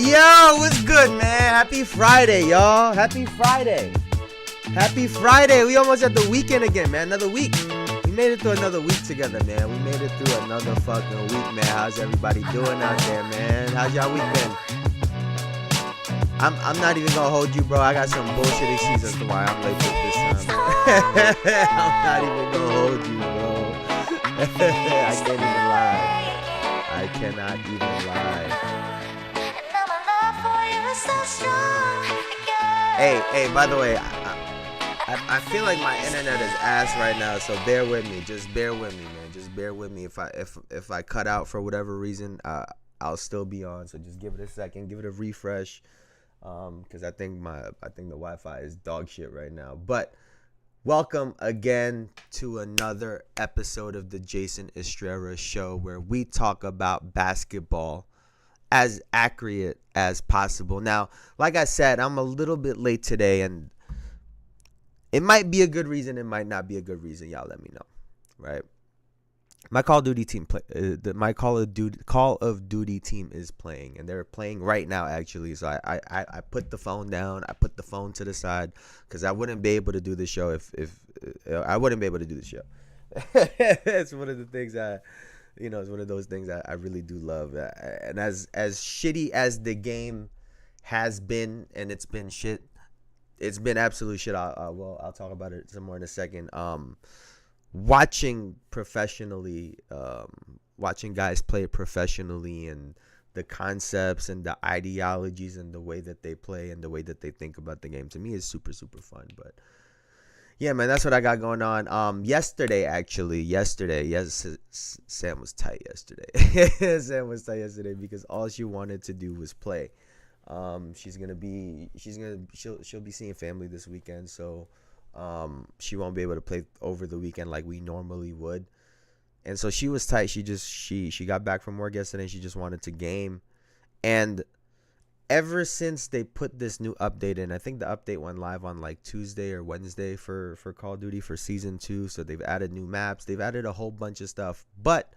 Yo, what's good, man? Happy Friday, y'all. Happy Friday. Happy Friday. We almost at the weekend again, man. Another week. We made it through another week together, man. We made it through another fucking week, man. How's everybody doing out there, man? How's y'all week been? I'm not even gonna hold you, bro. I got some bullshit excuses to why I'm late this time, man. I'm not even gonna hold you, bro. I can't even lie. I cannot even lie. Hey, by the way, I feel like my internet is ass right now, so bear with me. Just bear with me, man. Just bear with me. If I cut out for whatever reason, I'll still be on. So just give it a second, give it a refresh, because I think the Wi-Fi is dog shit right now. But welcome again to another episode of the Jayson Estrera Show, where we talk about basketball as accurate as possible. Now, like I said, I'm a little bit late today, and it might be a good reason, it might not be a good reason. Y'all let me know, right? My Call of Duty team my Call of Duty team is playing, and they're playing right now, actually. So I put the phone down, I put the phone to the side, because I wouldn't be able to do the show if I wouldn't be able to do the show. It's one of the things it's one of those things I really do love. And as shitty as the game has been, and it's been shit, it's been absolute shit. I'll talk about it some more in a second. Watching professionally, watching guys play professionally, and the concepts and the ideologies and the way that they play and the way that they think about the game, to me is super, super fun. But yeah, man, that's what I got going on. Yesterday, yes, Sam was tight yesterday. Sam was tight yesterday because all she wanted to do was play. She'll be seeing family this weekend, so she won't be able to play over the weekend like we normally would. And so she was tight. She got back from work yesterday, and she just wanted to game. And ever since they put this new update in, I think the update went live on like Tuesday or Wednesday for Call of Duty for Season 2. So they've added new maps. They've added a whole bunch of stuff. But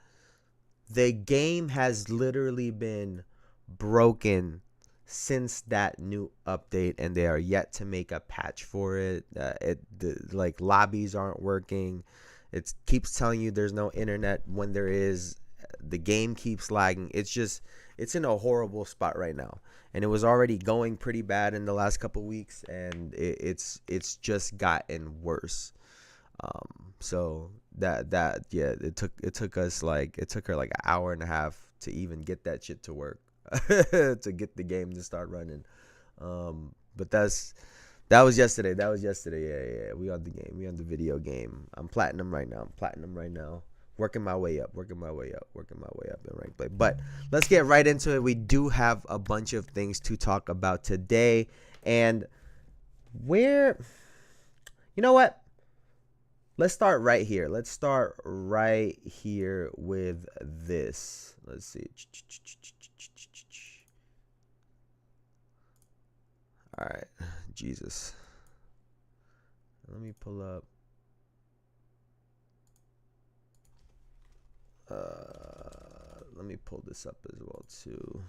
the game has literally been broken since that new update, and they are yet to make a patch for it. Like lobbies aren't working. It keeps telling you there's no internet when there is. The game keeps lagging. It's in a horrible spot right now, and it was already going pretty bad in the last couple weeks, and it's just gotten worse. So it took her like an hour and a half to even get that shit to work, to get the game to start running. But that was yesterday. Yeah. We on the game. We on the video game. I'm platinum right now. Working my way up in rank play. But let's get right into it. We do have a bunch of things to talk about today. And you know what? Let's start right here. Let's start right here with this. Let's see. All right. Jesus. Let me pull up. Let me pull this up as well too.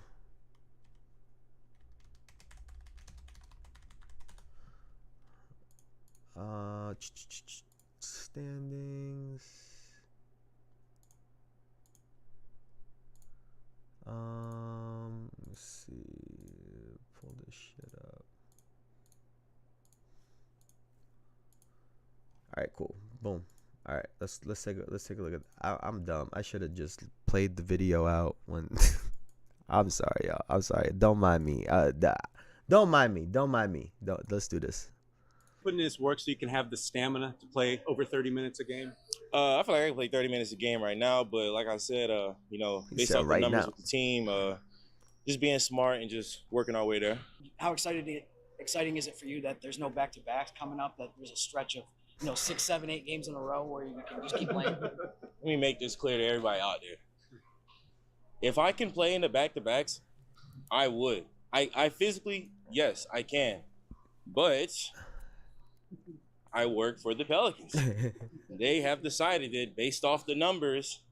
Standings. Let's see. Pull this shit up. All right, cool. Boom. All right, let's take a look at. I'm dumb. I should have just played the video out when. I'm sorry, y'all. I'm sorry. Don't mind me. Don't mind me. Let's do this. Putting this work so you can have the stamina to play over 30 minutes a game? I feel like I can play 30 minutes a game right now, but like I said, based off the numbers with the team, just being smart and just working our way there. How exciting is it for you that there's no back-to-backs coming up, that there's a stretch of 6, 7, 8 games in a row where you can just keep playing? Let me make this clear to everybody out there. If I can play in the back-to-backs, I would. I physically, yes, I can. But I work for the Pelicans. They have decided that based off the numbers,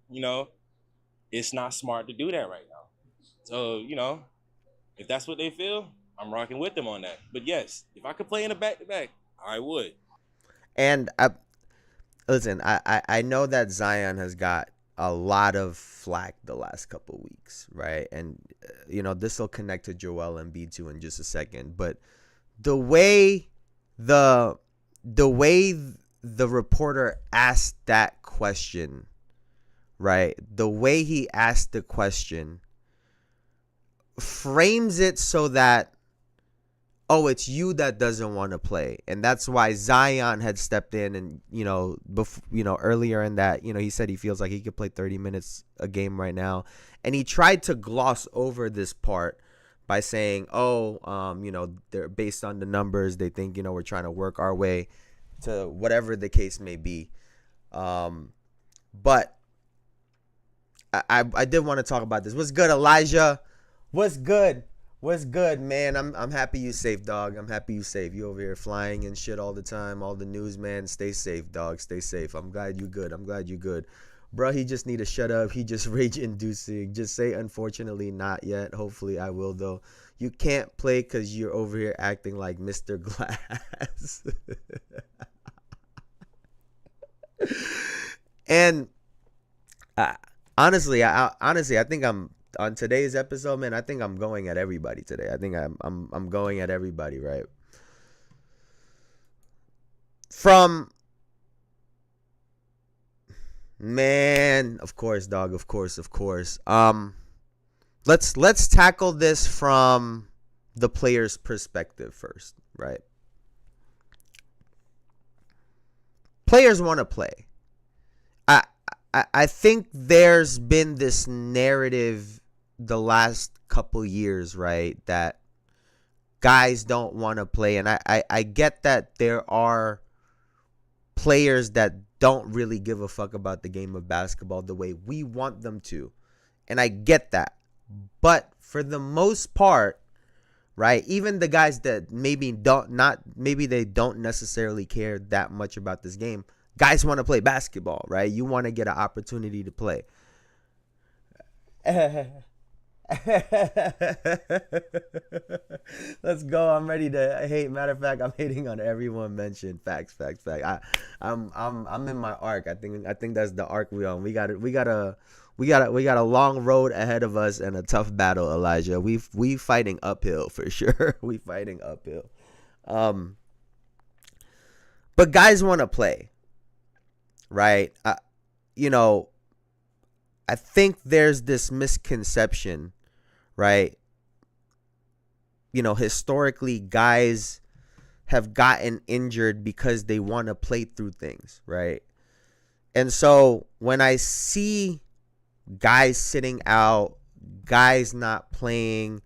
it's not smart to do that right now. So, If that's what they feel, I'm rocking with them on that. But yes, if I could play in a back-to-back, I would. And listen, I know that Zion has got a lot of flack the last couple weeks, right? And this will connect to Joel Embiid too in just a second. But the way the reporter asked that question, right? The way he asked the question frames it so that, oh, it's you that doesn't want to play. And that's why Zion had stepped in and, earlier in that, he said he feels like he could play 30 minutes a game right now. And he tried to gloss over this part by saying, they're based on the numbers. They think, we're trying to work our way to whatever the case may be. But I did want to talk about this. What's good, Elijah? What's good? What's good, man? I'm happy you safe, dog. I'm happy you safe. You over here flying and shit all the time. All the news, man. Stay safe, dog. Stay safe. I'm glad you good. Bro, he just need to shut up. He just rage inducing. Just say, unfortunately, not yet. Hopefully, I will, though. You can't play because you're over here acting like Mr. Glass. And honestly, I think I'm on today's episode, man. I think I'm going at everybody today. I think I'm going at everybody, right? From man, of course, dog, of course. Let's tackle this from the player's perspective first, right? Players want to play. I think there's been this narrative the last couple years, right, that guys don't want to play. And I get that there are players that don't really give a fuck about the game of basketball the way we want them to. And I get that. But for the most part, right, even the guys that maybe they don't necessarily care that much about this game, guys want to play basketball, right? You want to get an opportunity to play. Let's go. I'm ready to hate. Matter of fact, I'm hating on everyone mentioned. Facts. I'm in my arc. I think that's the arc we on. We got a long road ahead of us and a tough battle, Elijah. We fighting uphill for sure. We fighting uphill. But guys want to play. Right? I think there's this misconception, right? Historically, guys have gotten injured because they want to play through things, right? And so when I see guys sitting out, guys not playing,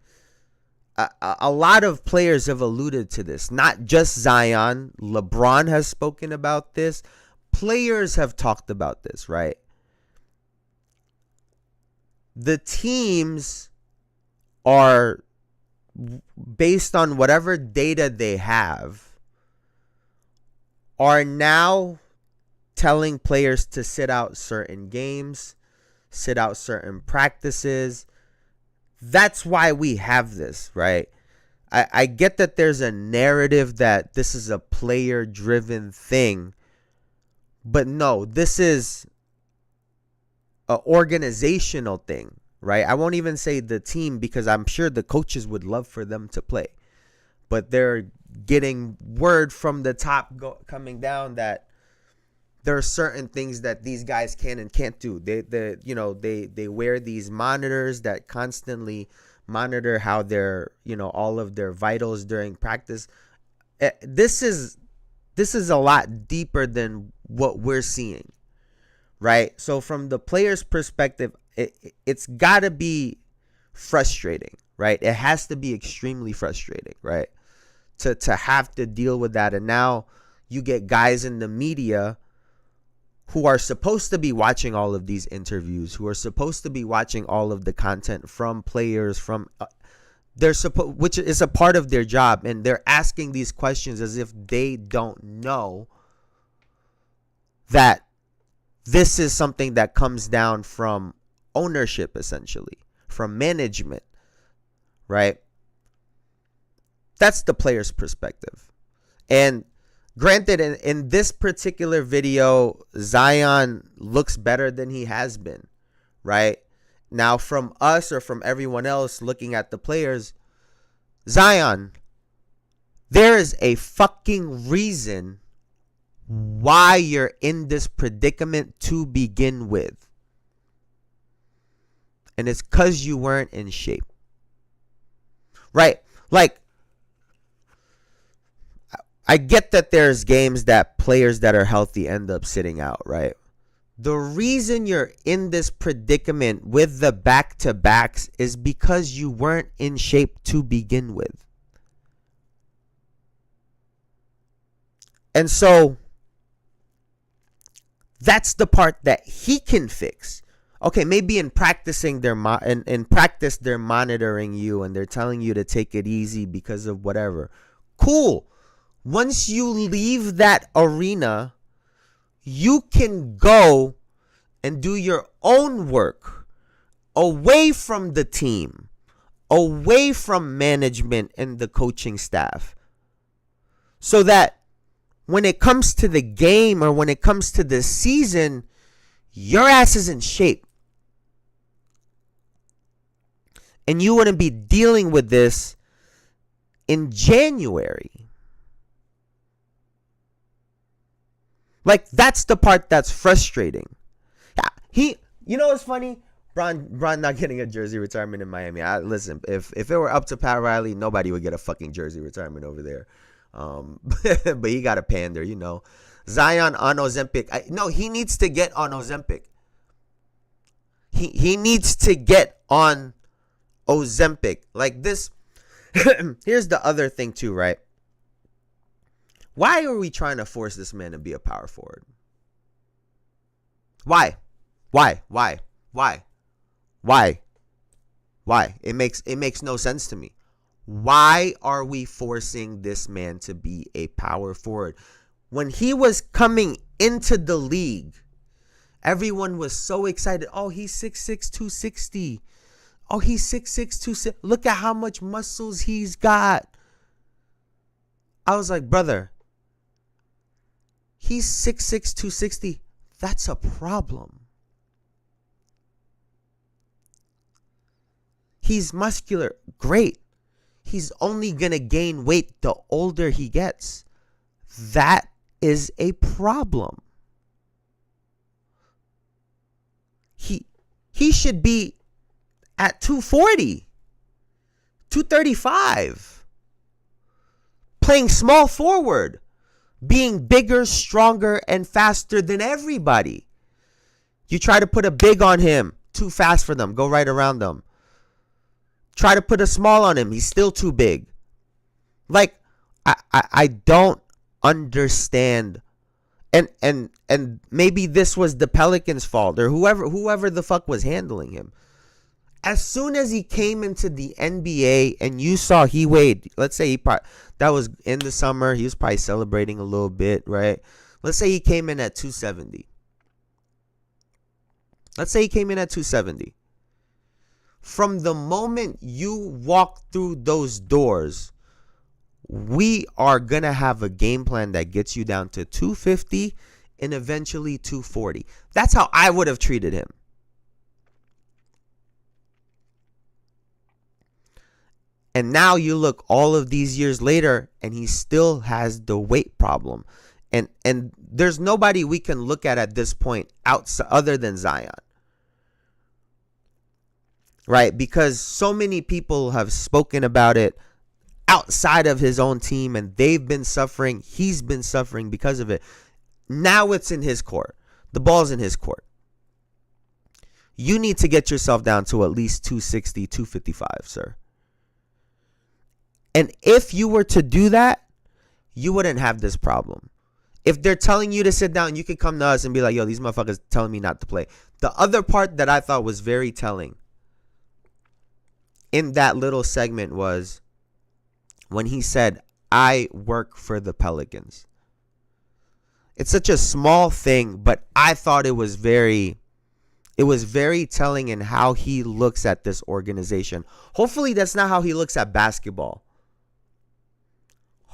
a lot of players have alluded to this. Not just Zion. LeBron has spoken about this. Players have talked about this, right? The teams are, based on whatever data they have, are now telling players to sit out certain games, sit out certain practices. That's why we have this, right? I get that there's a narrative that this is a player-driven thing. But no, this is an organizational thing, right? I won't even say the team because I'm sure the coaches would love for them to play. But they're getting word from the top coming down that there are certain things that these guys can and can't do. They wear these monitors that constantly monitor how their, all of their vitals during practice. This is a lot deeper than what we're seeing, right? So from the player's perspective, it's got to be frustrating, right? It has to be extremely frustrating, right? To have to deal with that. And now you get guys in the media who are supposed to be watching all of these interviews, who are supposed to be watching all of the content from players, from which is a part of their job, and they're asking these questions as if they don't know that this is something that comes down from ownership, essentially, from management, right? That's the player's perspective. And granted, in this particular video, Zion looks better than he has been, right? Now, from us or from everyone else looking at the players, Zion, there is a fucking reason why you're in this predicament to begin with. And it's because you weren't in shape. Right? Like, I get that there's games that players that are healthy end up sitting out, right? The reason you're in this predicament with the back-to-backs is because you weren't in shape to begin with. And so that's the part that he can fix. Okay, maybe in practicing in practice they're monitoring you and they're telling you to take it easy because of whatever. Cool. Once you leave that arena, you can go and do your own work away from the team, away from management and the coaching staff. So that when it comes to the game or when it comes to the season, your ass is in shape. And you wouldn't be dealing with this in January. Like, that's the part that's frustrating. You know what's funny? Bron not getting a jersey retirement in Miami. Listen, if it were up to Pat Riley, nobody would get a fucking jersey retirement over there. But he got a pander, you know. Zion on Ozempic. No, he needs to get on Ozempic. He needs to get on Ozempic. Like this. Here's the other thing too, right? Why are we trying to force this man to be a power forward? Why? It makes no sense to me. Why are we forcing this man to be a power forward? When he was coming into the league, everyone was so excited. Oh, he's 6'6", 260. Oh, he's 6'6", 260. Look at how much muscles he's got. I was like, brother, he's 6'6", 260. That's a problem. He's muscular. Great. He's only going to gain weight the older he gets. That is a problem. He should be at 240, 235. Playing small forward. Being bigger, stronger, and faster than everybody. You try to put a big on him. Too fast for them. Go right around them. Try to put a small on him. He's still too big. Like, I don't understand. And maybe this was the Pelicans' fault or whoever the fuck was handling him. As soon as he came into the NBA and you saw he weighed, let's say that was in the summer, he was probably celebrating a little bit, right? Let's say he came in at 270. From the moment you walk through those doors, we are going to have a game plan that gets you down to 250 and eventually 240. That's how I would have treated him. And now you look all of these years later and he still has the weight problem. And there's nobody we can look at this point other than Zion. Right? Because so many people have spoken about it outside of his own team and they've been suffering. He's been suffering because of it. Now it's in his court. The ball's in his court. You need to get yourself down to at least 260, 255, sir. And if you were to do that, you wouldn't have this problem. If they're telling you to sit down, you could come to us and be like, yo, these motherfuckers telling me not to play. The other part that I thought was very telling in that little segment was when he said, I work for the Pelicans. It's such a small thing, but I thought it was very telling in how he looks at this organization. Hopefully that's not how he looks at basketball.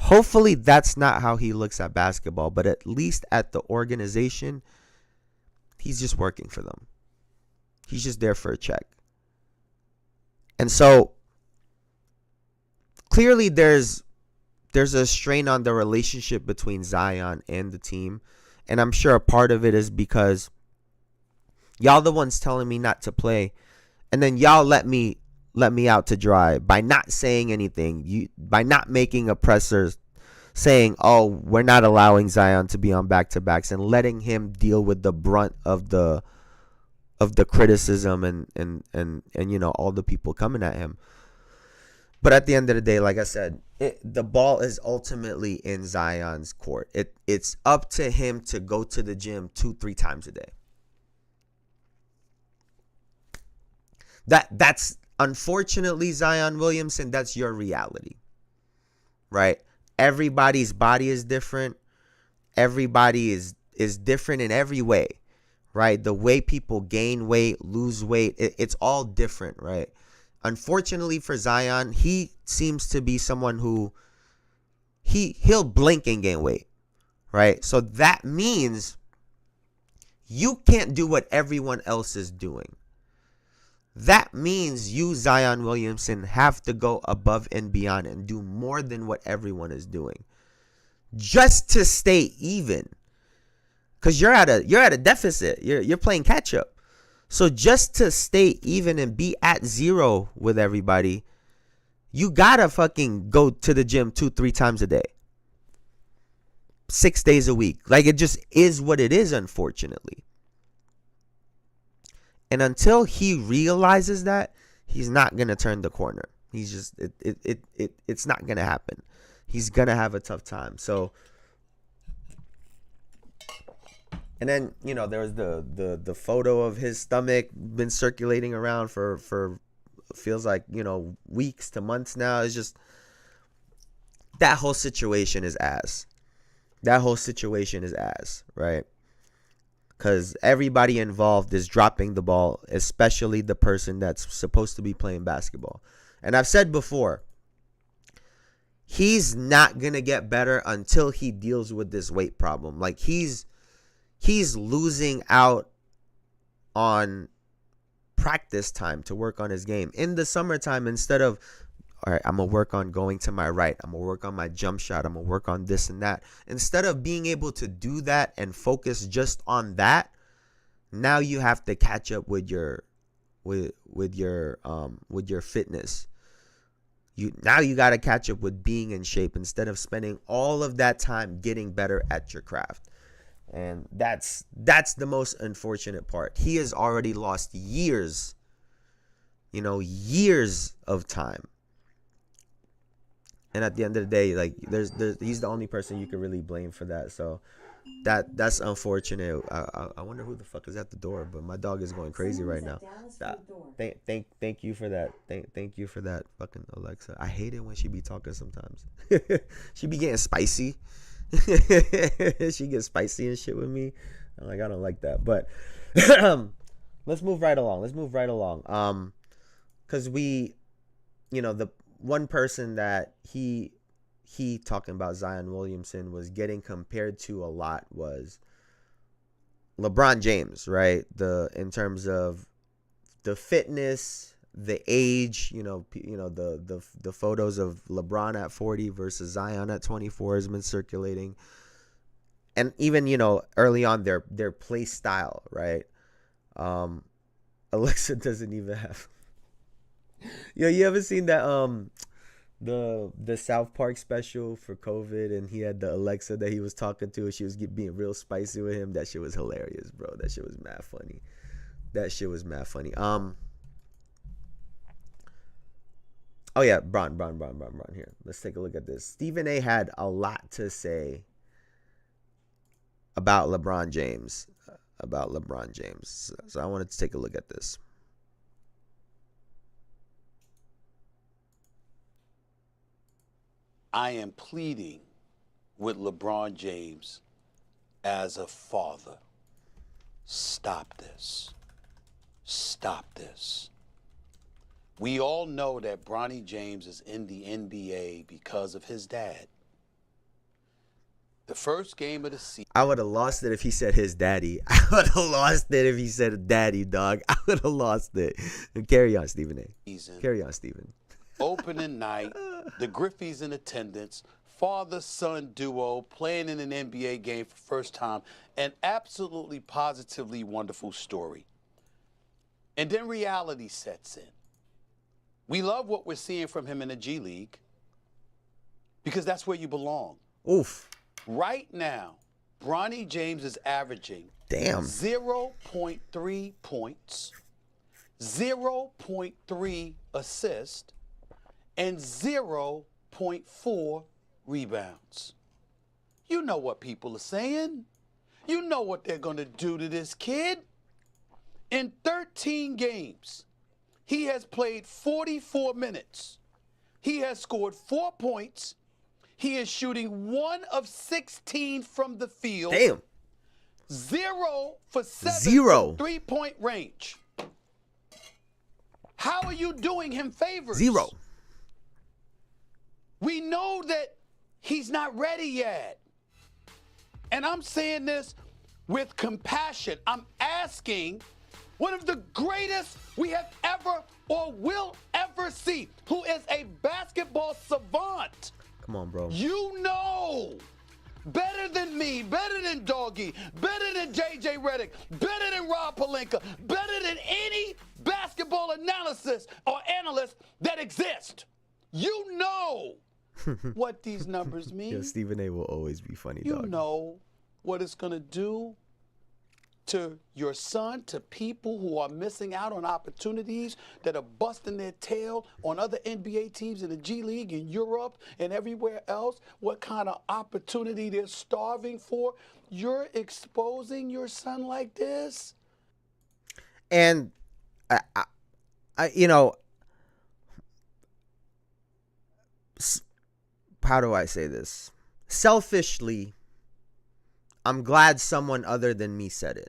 Hopefully that's not how he looks at basketball, but at least at the organization, he's just working for them. He's just there for a check. And so clearly there's a strain on the relationship between Zion and the team. And I'm sure a part of it is because y'all the ones telling me not to play, and then y'all let me out to dry by not saying anything. By not making a presser saying, "Oh, we're not allowing Zion to be on back-to-backs," and letting him deal with the brunt of the criticism and you know, all the people coming at him. But at the end of the day, like I said, the ball is ultimately in Zion's court. It's up to him to go to the gym 2-3 times a day. That's unfortunately, Zion Williamson, that's your reality, right? Everybody's body is different. Everybody is different in every way, right? The way people gain weight, lose weight, it's all different, right? Unfortunately for Zion, he seems to be someone who he'll blink and gain weight, right? So that means you can't do what everyone else is doing. That means you, Zion Williamson, have to go above and beyond and do more than what everyone is doing just to stay even. Because you're at a deficit. You're playing catch up. So just to stay even and be at zero with everybody, you gotta fucking go to the gym 2-3 times a day, 6 days a week. Like, it just is what it is, unfortunately. And until he realizes that, he's not gonna turn the corner. He's just it's not gonna happen. He's gonna have a tough time. So, and then, you know, there was the photo of his stomach been circulating around for feels like, you know, weeks to months now. It's just, that whole situation is ass. That whole situation is ass, right? Because everybody involved is dropping the ball, especially the person that's supposed to be playing basketball. And I've said before, he's not going to get better until he deals with this weight problem. Like, he's losing out on practice time to work on his game. In the summertime, instead of, all right, I'm going to work on going to my right, I'm going to work on my jump shot, I'm going to work on this and that. Instead of being able to do that and focus just on that, now you have to catch up with your fitness. You got to catch up with being in shape instead of spending all of that time getting better at your craft. And that's the most unfortunate part. He has already lost years of time. And at the end of the day, like, he's the only person you can really blame for that. So that's unfortunate. I wonder who the fuck is at the door, but my dog is going crazy right now. Thank you for that. Thank you for that, fucking Alexa. I hate it when she be talking sometimes. She be getting spicy. She gets spicy and shit with me. I'm like, I don't like that. But let's move right along. Because we, you know, the one person that he talking about, Zion Williamson, was getting compared to a lot was LeBron James, right? In terms of the fitness, the age, the photos of LeBron at 40 versus Zion at 24 has been circulating. And even, early on their play style, right? Alexa doesn't even have. You ever seen that the South Park special for COVID, and he had the Alexa that he was talking to, and she was being real spicy with him? That shit was hilarious, bro. That shit was mad funny. Oh yeah, Bron here. Let's take a look at this. Stephen A had a lot to say about LeBron James. So I wanted to take a look at this. I am pleading with LeBron James as a father. Stop this. We all know that Bronny James is in the NBA because of his dad. The first game of the season. I would have lost it if he said his daddy. I would have lost it if he said daddy, dog. I would have lost it. Carry on, Stephen A. Carry on, Stephen. Opening night, the Griffies in attendance, father-son duo playing in an NBA game for first time, an absolutely positively wonderful story. And then reality sets in. We love what we're seeing from him in the G League because that's where you belong. Oof. Right now, Bronny James is averaging 0.3 points, 0.3 assists, and 0.4 rebounds. You know what people are saying. You know what they're going to do to this kid. In 13 games, he has played 44 minutes. He has scored 4 points. He is shooting 1 of 16 from the field. Damn. 0 for 7 Zero. from 3-point range. How are you doing him favors? 0. We know that he's not ready yet. And I'm saying this with compassion. I'm asking one of the greatest we have ever or will ever see, who is a basketball savant. Come on, bro. You know better than me, better than Doggy, better than JJ Redick, better than Rob Pelinka, better than any basketball analysis or analyst that exists. You know what these numbers mean. Yeah, Stephen A. will always be funny, You dog. know what it's going to do to your son, to people who are missing out on opportunities, that are busting their tail on other NBA teams in the G League, in Europe, and everywhere else, what kind of opportunity they're starving for. You're exposing your son like this? And, you know, how do I say this? Selfishly, I'm glad someone other than me said it.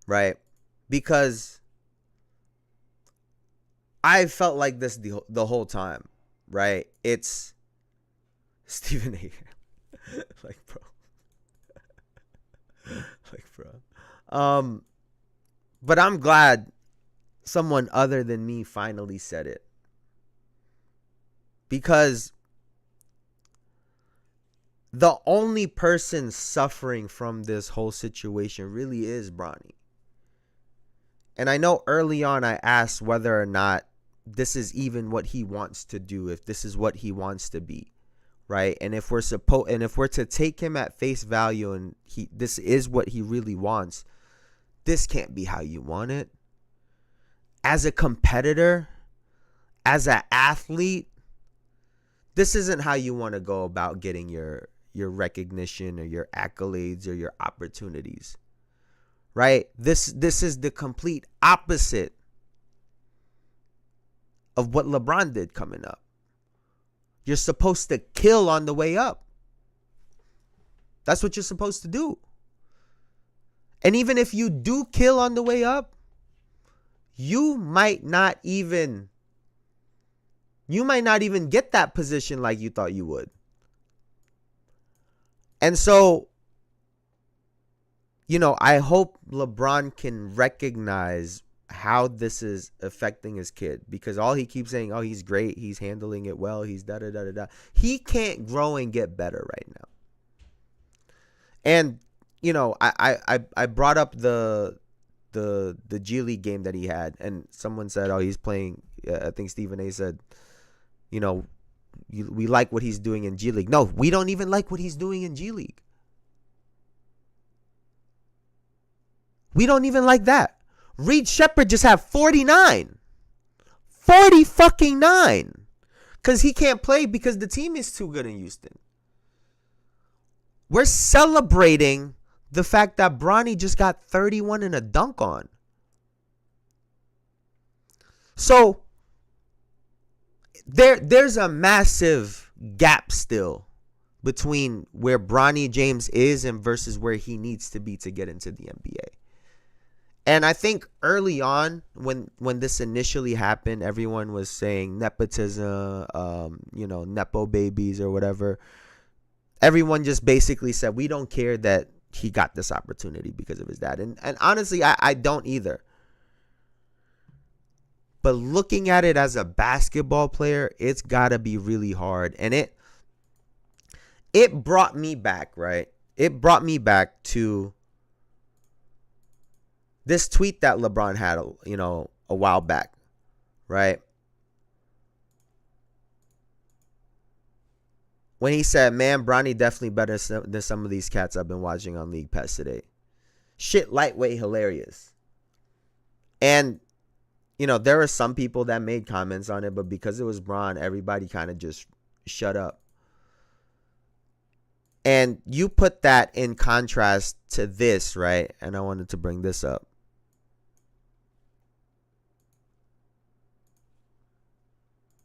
Right? Because I felt like this the whole time. Right? It's Stephen A. Like, bro. Like, bro. But I'm glad someone other than me finally said it. Because the only person suffering from this whole situation really is Bronny. And I know early on I asked whether or not this is even what he wants to do, if this is what he wants to be, right? And if we're to take him at face value and this is what he really wants, this can't be how you want it. As a competitor, as an athlete, this isn't how you want to go about getting your recognition or your accolades or your opportunities, right? This is the complete opposite of what LeBron did coming up. You're supposed to kill on the way up. That's what you're supposed to do. And even if you do kill on the way up, you might not even get that position like you thought you would. And so, you know, I hope LeBron can recognize how this is affecting his kid, because all he keeps saying, oh, he's great, he's handling it well, he's da-da-da-da-da. He can't grow and get better right now. And, you know, I brought up the G League game that he had, and someone said, oh, he's playing, I think Stephen A. said, you know, we like what he's doing in G League. No, we don't even like what he's doing in G League. We don't even like that. Reed Shepherd just had 49. 40 fucking 9. Because he can't play because the team is too good in Houston. We're celebrating the fact that Bronny just got 31 and a dunk on. So there's a massive gap still between where Bronny James is and versus where he needs to be to get into the NBA. And I think early on, when this initially happened, everyone was saying nepotism, you know, nepo babies or whatever. everyone just basically said, we don't care that he got this opportunity because of his dad. And honestly, I don't either. But looking at it as a basketball player, it's got to be really hard. And it brought me back, right? It brought me back to this tweet that LeBron had, a while back, right? When he said, man, Bronny definitely better than some of these cats I've been watching on League Pass today. Shit, lightweight hilarious. And, there were some people that made comments on it, but because it was Bron, everybody kind of just shut up. And you put that in contrast to this, right? And I wanted to bring this up.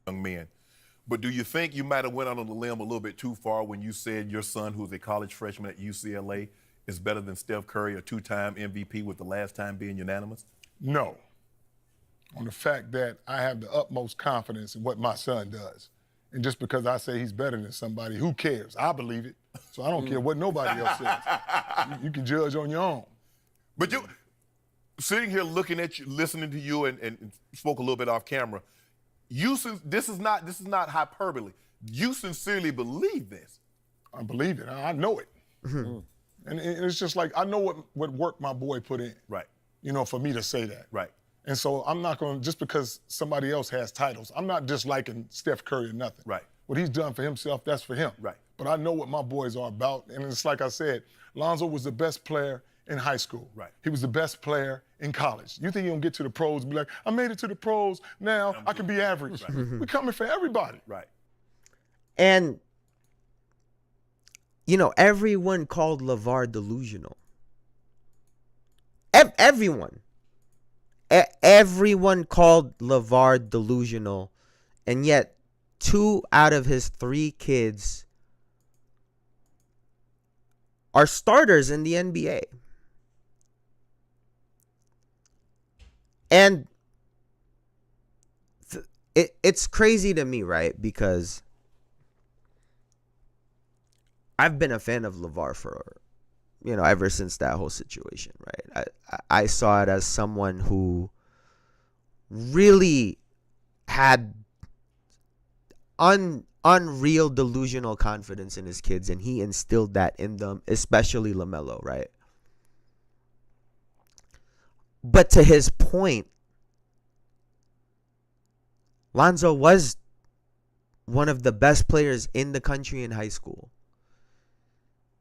Young men. But do you think you might have went out on the limb a little bit too far when you said your son, who's a college freshman at UCLA, is better than Steph Curry, a two-time MVP, with the last time being unanimous? No. On the fact that I have the utmost confidence in what my son does. And just because I say he's better than somebody, who cares? I believe it. So I don't care what nobody else says. You can judge on your own. But you, sitting here looking at you, listening to you, and spoke a little bit off camera, this is not hyperbole. You sincerely believe this. I believe it. I know it. Mm-hmm. And it's just like, I know what work my boy put in. Right. For me to say that. Right. And so I'm not going to, just because somebody else has titles, I'm not disliking Steph Curry or nothing. Right. What he's done for himself, that's for him. Right. But I know what my boys are about. And it's like I said, Lonzo was the best player in high school. Right. He was the best player in college. You think he'll get to the pros and be like, I made it to the pros, now I can be average. Right. We're coming for everybody. Right. And, everyone called LeVar delusional. Everyone. Everyone called LeVar delusional. And yet, 2 out of his 3 kids are starters in the NBA. And it's crazy to me, right? Because I've been a fan of LeVar for, ever since that whole situation, right? I saw it as someone who really had unreal delusional confidence in his kids, and he instilled that in them, especially LaMelo, right? But to his point, Lonzo was one of the best players in the country in high school.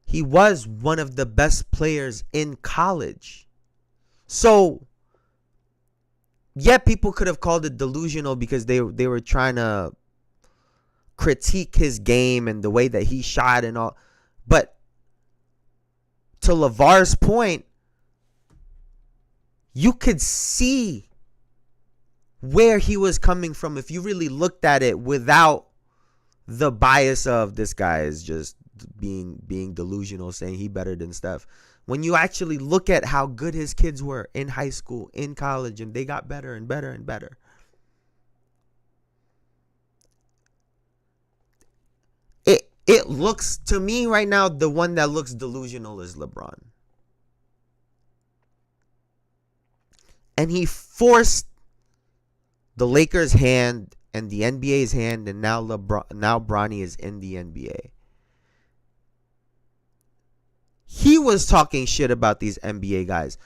He was one of the best players in college. So, yeah, people could have called it delusional because they were trying to critique his game and the way that he shot and all. But to LeVar's point, you could see where he was coming from if you really looked at it without the bias of this guy is just being delusional, saying he better than Steph. When you actually look at how good his kids were in high school, in college, and they got better and better and better. It looks, to me right now, the one that looks delusional is LeBron. And he forced the Lakers' hand and the NBA's hand, and now Bronny is in the NBA. He was talking shit about these NBA guys.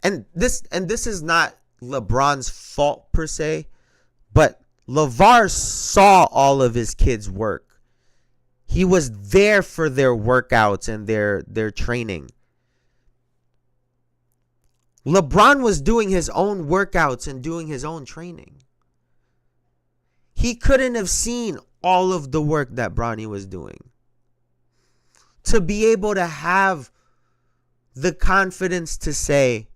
And this is not LeBron's fault per se, but LeVar saw all of his kids work. He was there for their workouts and their training. LeBron was doing his own workouts and doing his own training. He couldn't have seen all of the work that Bronny was doing. To be able to have the confidence to say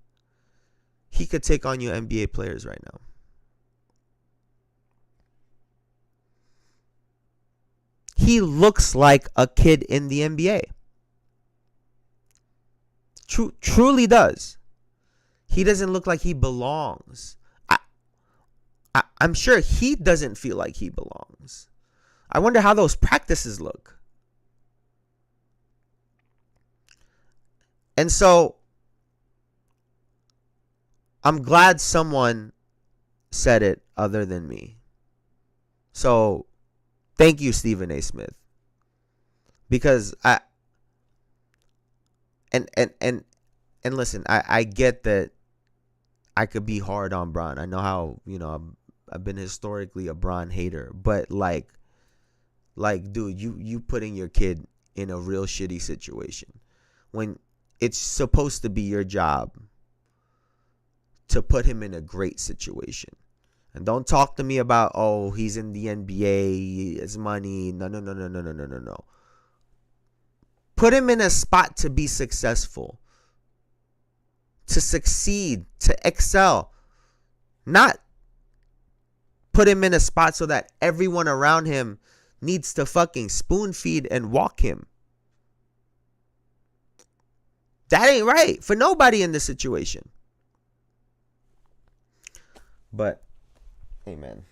he could take on your NBA players right now. He looks like a kid in the NBA. Truly does. He doesn't look like he belongs. I'm sure he doesn't feel like he belongs. I wonder how those practices look. And so I'm glad someone said it other than me. So thank you, Stephen A. Smith. Because and listen, I get that I could be hard on Bron. I know how, I've been historically a Bron hater, but like dude, you putting your kid in a real shitty situation when it's supposed to be your job to put him in a great situation. And don't talk to me about, oh, he's in the NBA, his money. No. Put him in a spot to be successful, to succeed, to excel. Not put him in a spot so that everyone around him needs to fucking spoon feed and walk him. That ain't right for nobody in this situation. But, hey, man,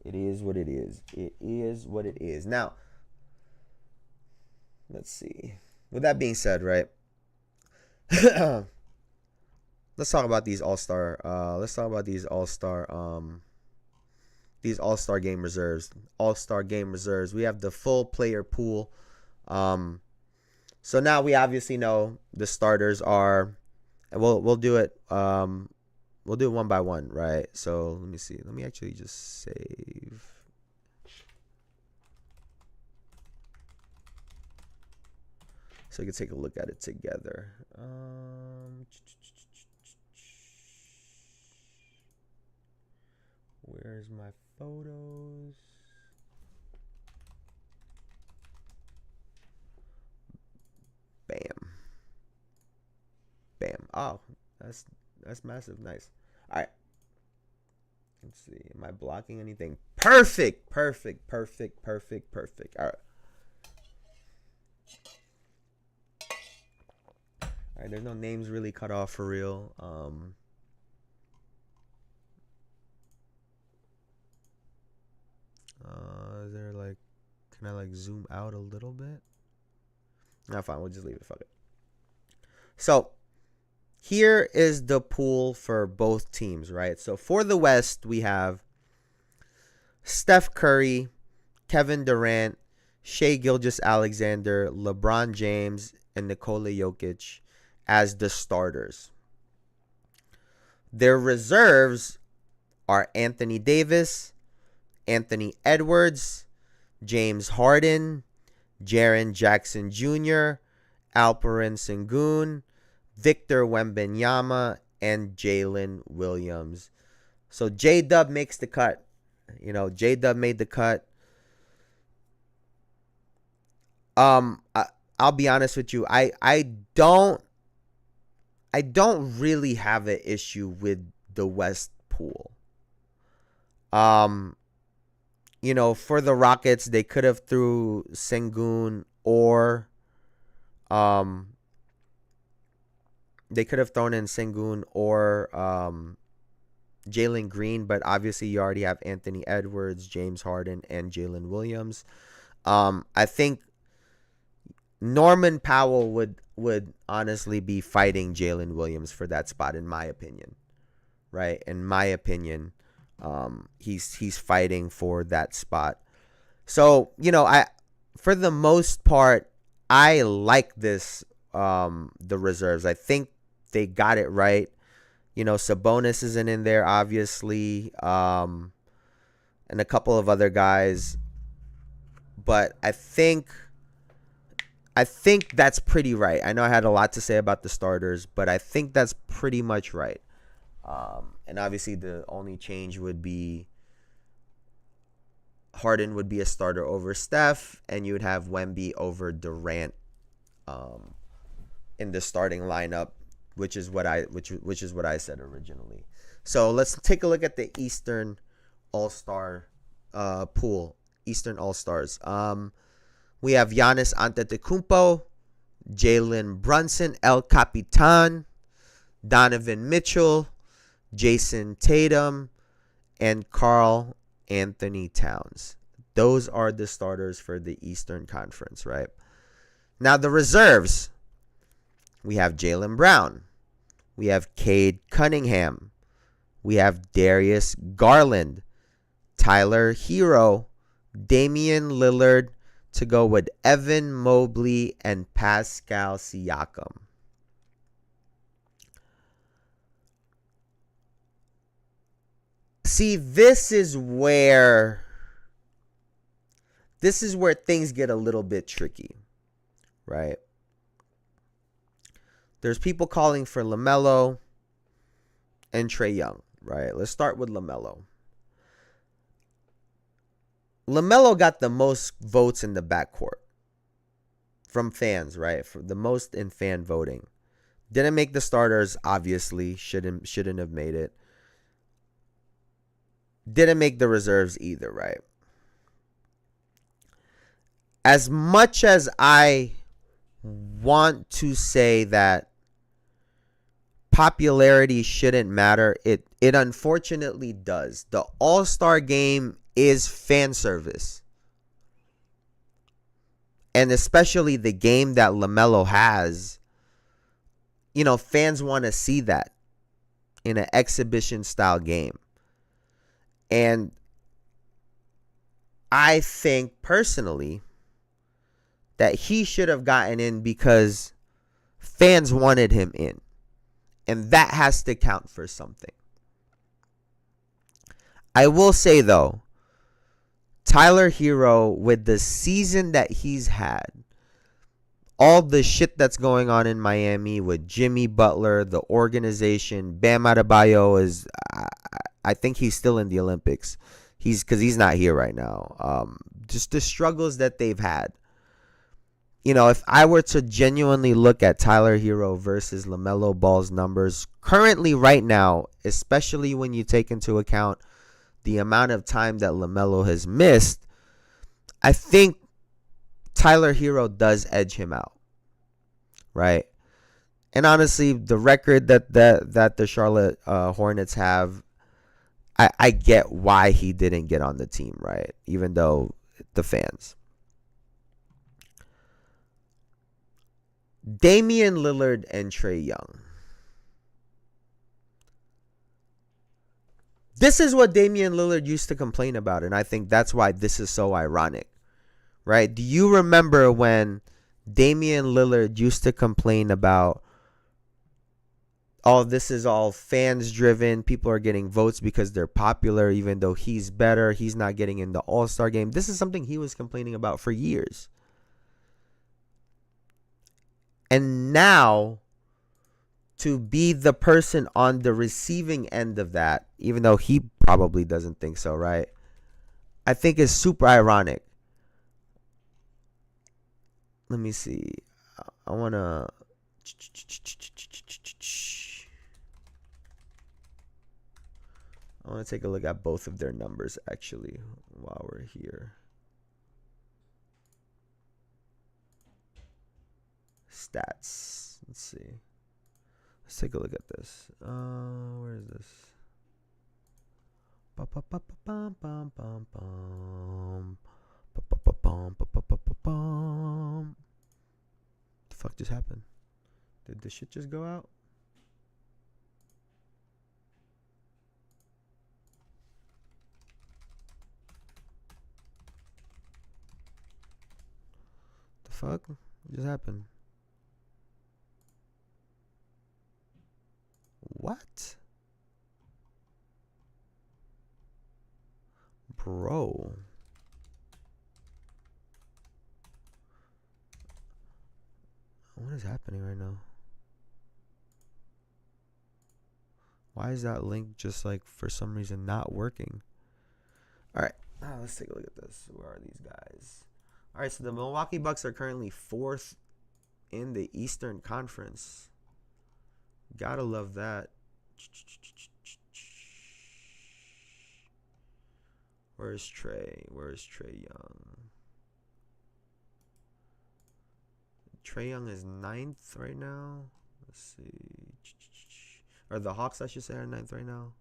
it is what it is. It is what it is. Now, let's see. With that being said, right, let's talk about these all-star. These all-star game reserves. All-star game reserves. We have the full player pool. So now we obviously know the starters are. We'll do it. We'll do it one by one, right? So let me see. Let me actually just save. So we can take a look at it together. Where's my photos? Bam. Bam. Oh, that's massive. Nice. All right. Let's see. Am I blocking anything? Perfect. All right. All right. There's no names really cut off for real. Is there like, can I like zoom out a little bit? No, fine. We'll just leave it. Fuck it. So here is the pool for both teams, right? So for the West, we have Steph Curry, Kevin Durant, Shai Gilgeous-Alexander, LeBron James, and Nikola Jokic as the starters. Their reserves are Anthony Davis, Anthony Edwards, James Harden, Jaren Jackson Jr., Alperen Sengun, Victor Wembanyama, and Jalen Williams. So J-Dub makes the cut. J-Dub made the cut. I'll be honest with you. I don't really have an issue with the West pool. For the Rockets, they could have threw Sengun or they could have thrown in Sengun or Jalen Green, but obviously you already have Anthony Edwards, James Harden, and Jalen Williams. I think Norman Powell would honestly be fighting Jalen Williams for that spot, in my opinion. Right? In my opinion, he's fighting for that spot. So, for the most part, I like this, the reserves. I think they got it right. Sabonis isn't in there, obviously, and a couple of other guys. But I think that's pretty right. I know I had a lot to say about the starters, but I think that's pretty much right. And obviously the only change would be Harden would be a starter over Steph, and you would have Wemby over Durant in the starting lineup, which is what I said originally. So let's take a look at the Eastern All-Star pool. Eastern All-Stars. We have Giannis Antetokounmpo, Jalen Brunson, El Capitan, Donovan Mitchell, Jason Tatum, and Karl Anthony Towns. Those are the starters for the Eastern Conference, right? Now the reserves We have Jaylen Brown. We have Cade Cunningham. We have Darius Garland, Tyler Hero, Damian Lillard to go with Evan Mobley and Pascal Siakam. See, this is where things get a little bit tricky, right? There's people calling for LaMelo and Trae Young, right? Let's start with LaMelo. LaMelo got the most votes in the backcourt from fans, right? For the most in fan voting. Didn't make the starters, obviously. Shouldn't have made it. Didn't make the reserves either, right? As much as I want to say that popularity shouldn't matter, it unfortunately does. The All-Star game is fan service. And especially the game that LaMelo has, you know, fans want to see that in an exhibition style game. And I think personally that he should have gotten in because fans wanted him in. And that has to count for something. I will say, though, Tyler Hero, with the season that he's had, all the shit that's going on in Miami with Jimmy Butler, the organization, Bam Adebayo is, I think he's still in the Olympics. Because he's not here right now. Just the struggles that they've had. You know, if I were to genuinely look at Tyler Hero versus LaMelo Ball's numbers currently right now, especially when you take into account the amount of time that LaMelo has missed, I think Tyler Hero does edge him out, right? And honestly, the record that the Charlotte Hornets have, I get why he didn't get on the team, right? Even though the fans. Damian Lillard and Trae Young. This is what Damian Lillard used to complain about, and I think that's why this is so ironic, right? Do you remember when Damian Lillard used to complain about, oh, this is all fans driven, people are getting votes because they're popular, even though he's better, he's not getting in the All-Star game? This is something he was complaining about for years. And now, to be the person on the receiving end of that, even though he probably doesn't think so, right? I think is super ironic. Let me see. I want to... take a look at both of their numbers, actually, while we're here. Stats. Let's see. Let's take a look at this. Where is this? The fuck just happened? Did this shit just go out? The fuck? What just happened? What? Bro. What is happening right now? Why is that link just like for some reason not working? All right. Let's take a look at this. Where are these guys? All right. So the Milwaukee Bucks are currently 4th in the Eastern Conference. Gotta love that. Where's Trae? Where's Trae Young? Trae Young is 9th right now. Let's see. Or the Hawks, I should say, are 9th right now.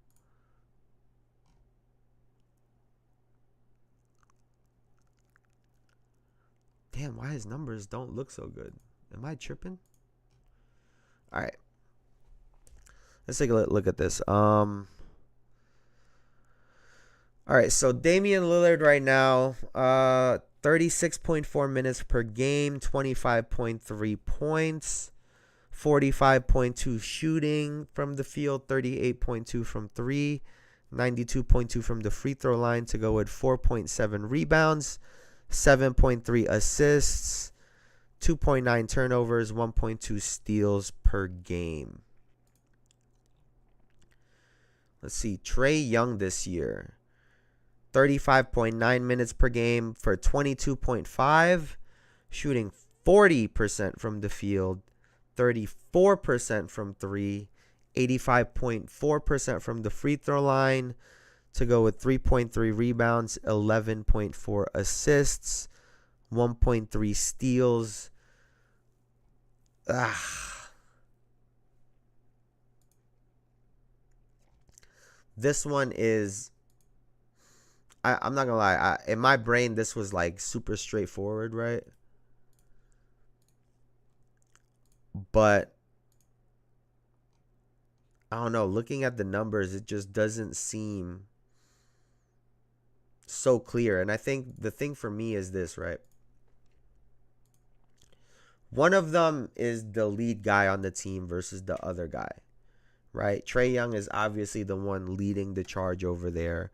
Damn, why his numbers don't look so good? Am I tripping? All right. Let's take a look at this. All right, so Damian Lillard right now, 36.4 minutes per game, 25.3 points, 45.2 shooting from the field, 38.2 from three, 92.2 from the free throw line to go with 4.7 rebounds, 7.3 assists, 2.9 turnovers, 1.2 steals per game. Let's see, Trae Young this year. 35.9 minutes per game for 22.5, shooting 40% from the field, 34% from three, 85.4% from the free throw line to go with 3.3 rebounds, 11.4 assists, 1.3 steals. This one is, I'm not gonna lie. In my brain, this was like super straightforward, right? But I don't know. Looking at the numbers, it just doesn't seem so clear. And I think the thing for me is this, right? One of them is the lead guy on the team versus the other guy, right? Trae Young is obviously the one leading the charge over there.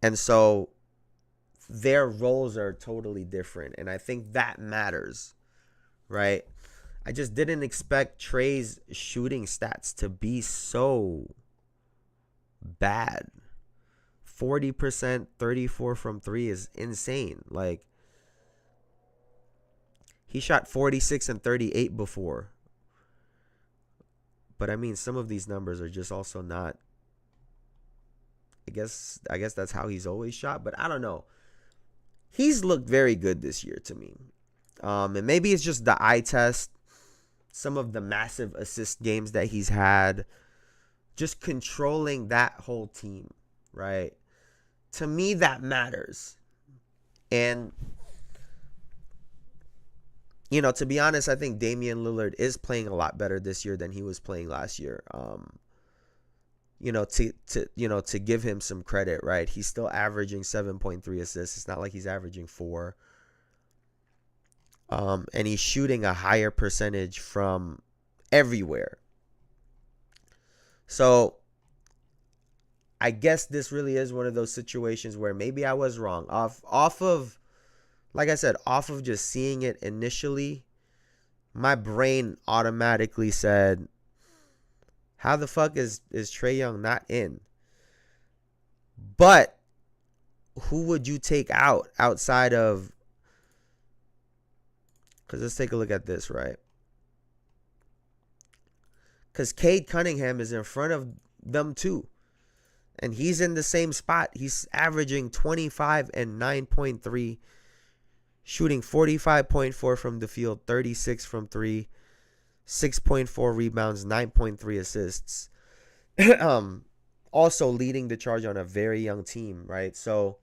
And so their roles are totally different. And I think that matters, right? I just didn't expect Trae's shooting stats to be so bad. 40%, 34 from three is insane. Like, he shot 46 and 38 before. But I mean, some of these numbers are just also not. I guess that's how he's always shot, but I don't know. He's looked very good this year to me. And maybe it's just the eye test, some of the massive assist games that he's had, just controlling that whole team, right? To me, that matters. And, you know, to be honest, I think Damian Lillard is playing a lot better this year than he was playing last year. To give him some credit, right? He's still averaging 7.3 assists. It's not like he's averaging 4. And he's shooting a higher percentage from everywhere. So I guess this really is one of those situations where maybe I was wrong. Off of, like I said, off of just seeing it initially, my brain automatically said, how the fuck is Trae Young not in? But who would you take out outside of? Because let's take a look at this, right? Because Cade Cunningham is in front of them too. And he's in the same spot. He's averaging 25 and 9.3, shooting 45.4 from the field, 36 from three, 6.4 rebounds, 9.3 assists. Also leading the charge on a very young team, right? So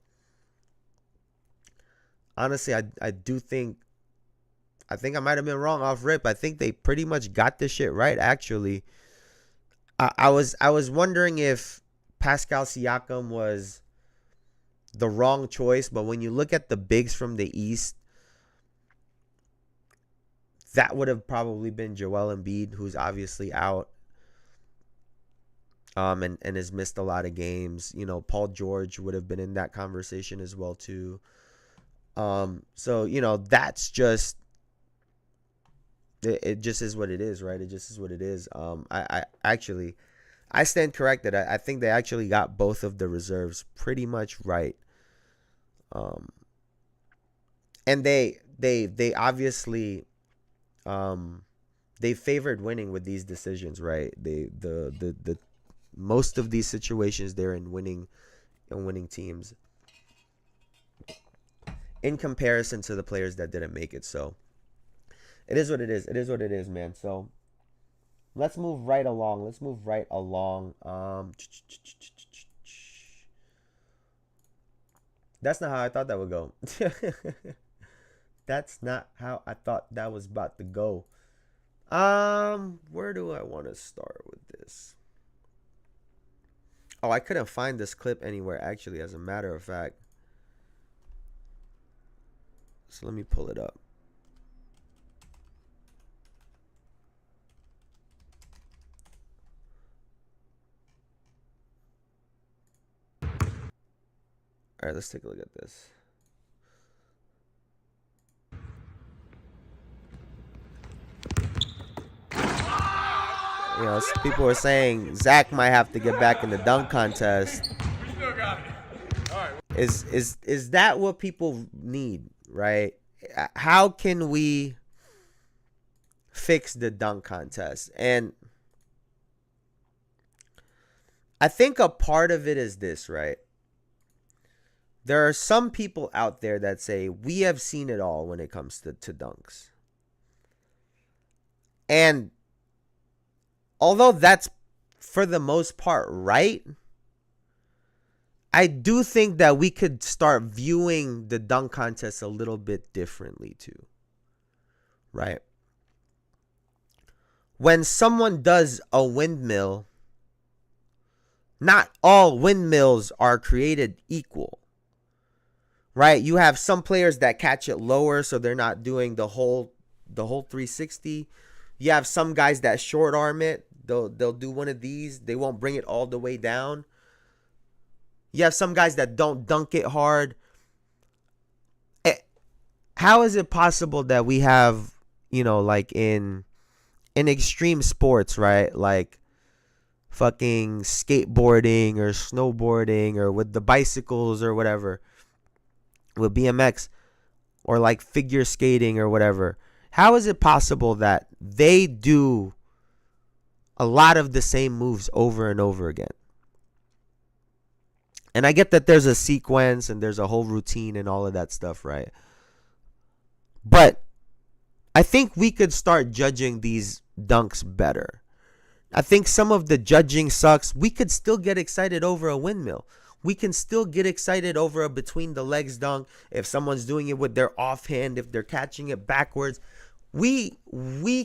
honestly, I think I might have been wrong off rip. I think they pretty much got this shit right, actually. I was wondering if Pascal Siakam was the wrong choice, but when you look at the bigs from the East, that would have probably been Joel Embiid, who's obviously out, and has missed a lot of games. You know, Paul George would have been in that conversation as well too. So you know, that's just it. Just is what it is, right? It just is what it is. I stand corrected. I think they actually got both of the reserves pretty much right. And they obviously they favored winning with these decisions, right? The most of these situations they're in winning teams in comparison to the players that didn't make it. So it is what it is. It is what it is, man. So let's move right along. That's not how I thought that would go. that's not how I thought that was about to go. Where do I want to start with this? Oh, I couldn't find this clip anywhere, actually, as a matter of fact. So let me pull it up. All right, let's take a look at this. You know, people were saying Zach might have to get back in the dunk contest. We still got it. All right. Is that what people need, right? How can we fix the dunk contest? And I think a part of it is this, right? There are some people out there that say we have seen it all when it comes to dunks. And although that's for the most part right, I do think that we could start viewing the dunk contest a little bit differently too. Right? When someone does a windmill, not all windmills are created equal. Right? You have some players that catch it lower, so they're not doing the whole 360. You have some guys that short arm it. They'll do one of these. They won't bring it all the way down. You have some guys that don't dunk it hard. How is it possible that we have, you know, like in extreme sports, right? Like fucking skateboarding or snowboarding or with the bicycles or whatever, with BMX or like figure skating or whatever. How is it possible that they do a lot of the same moves over and over again? And I get that there's a sequence and there's a whole routine and all of that stuff, right? But I think we could start judging these dunks better. I think some of the judging sucks. We could still get excited over a windmill. We can still get excited over a between the legs dunk if someone's doing it with their offhand, if they're catching it backwards. We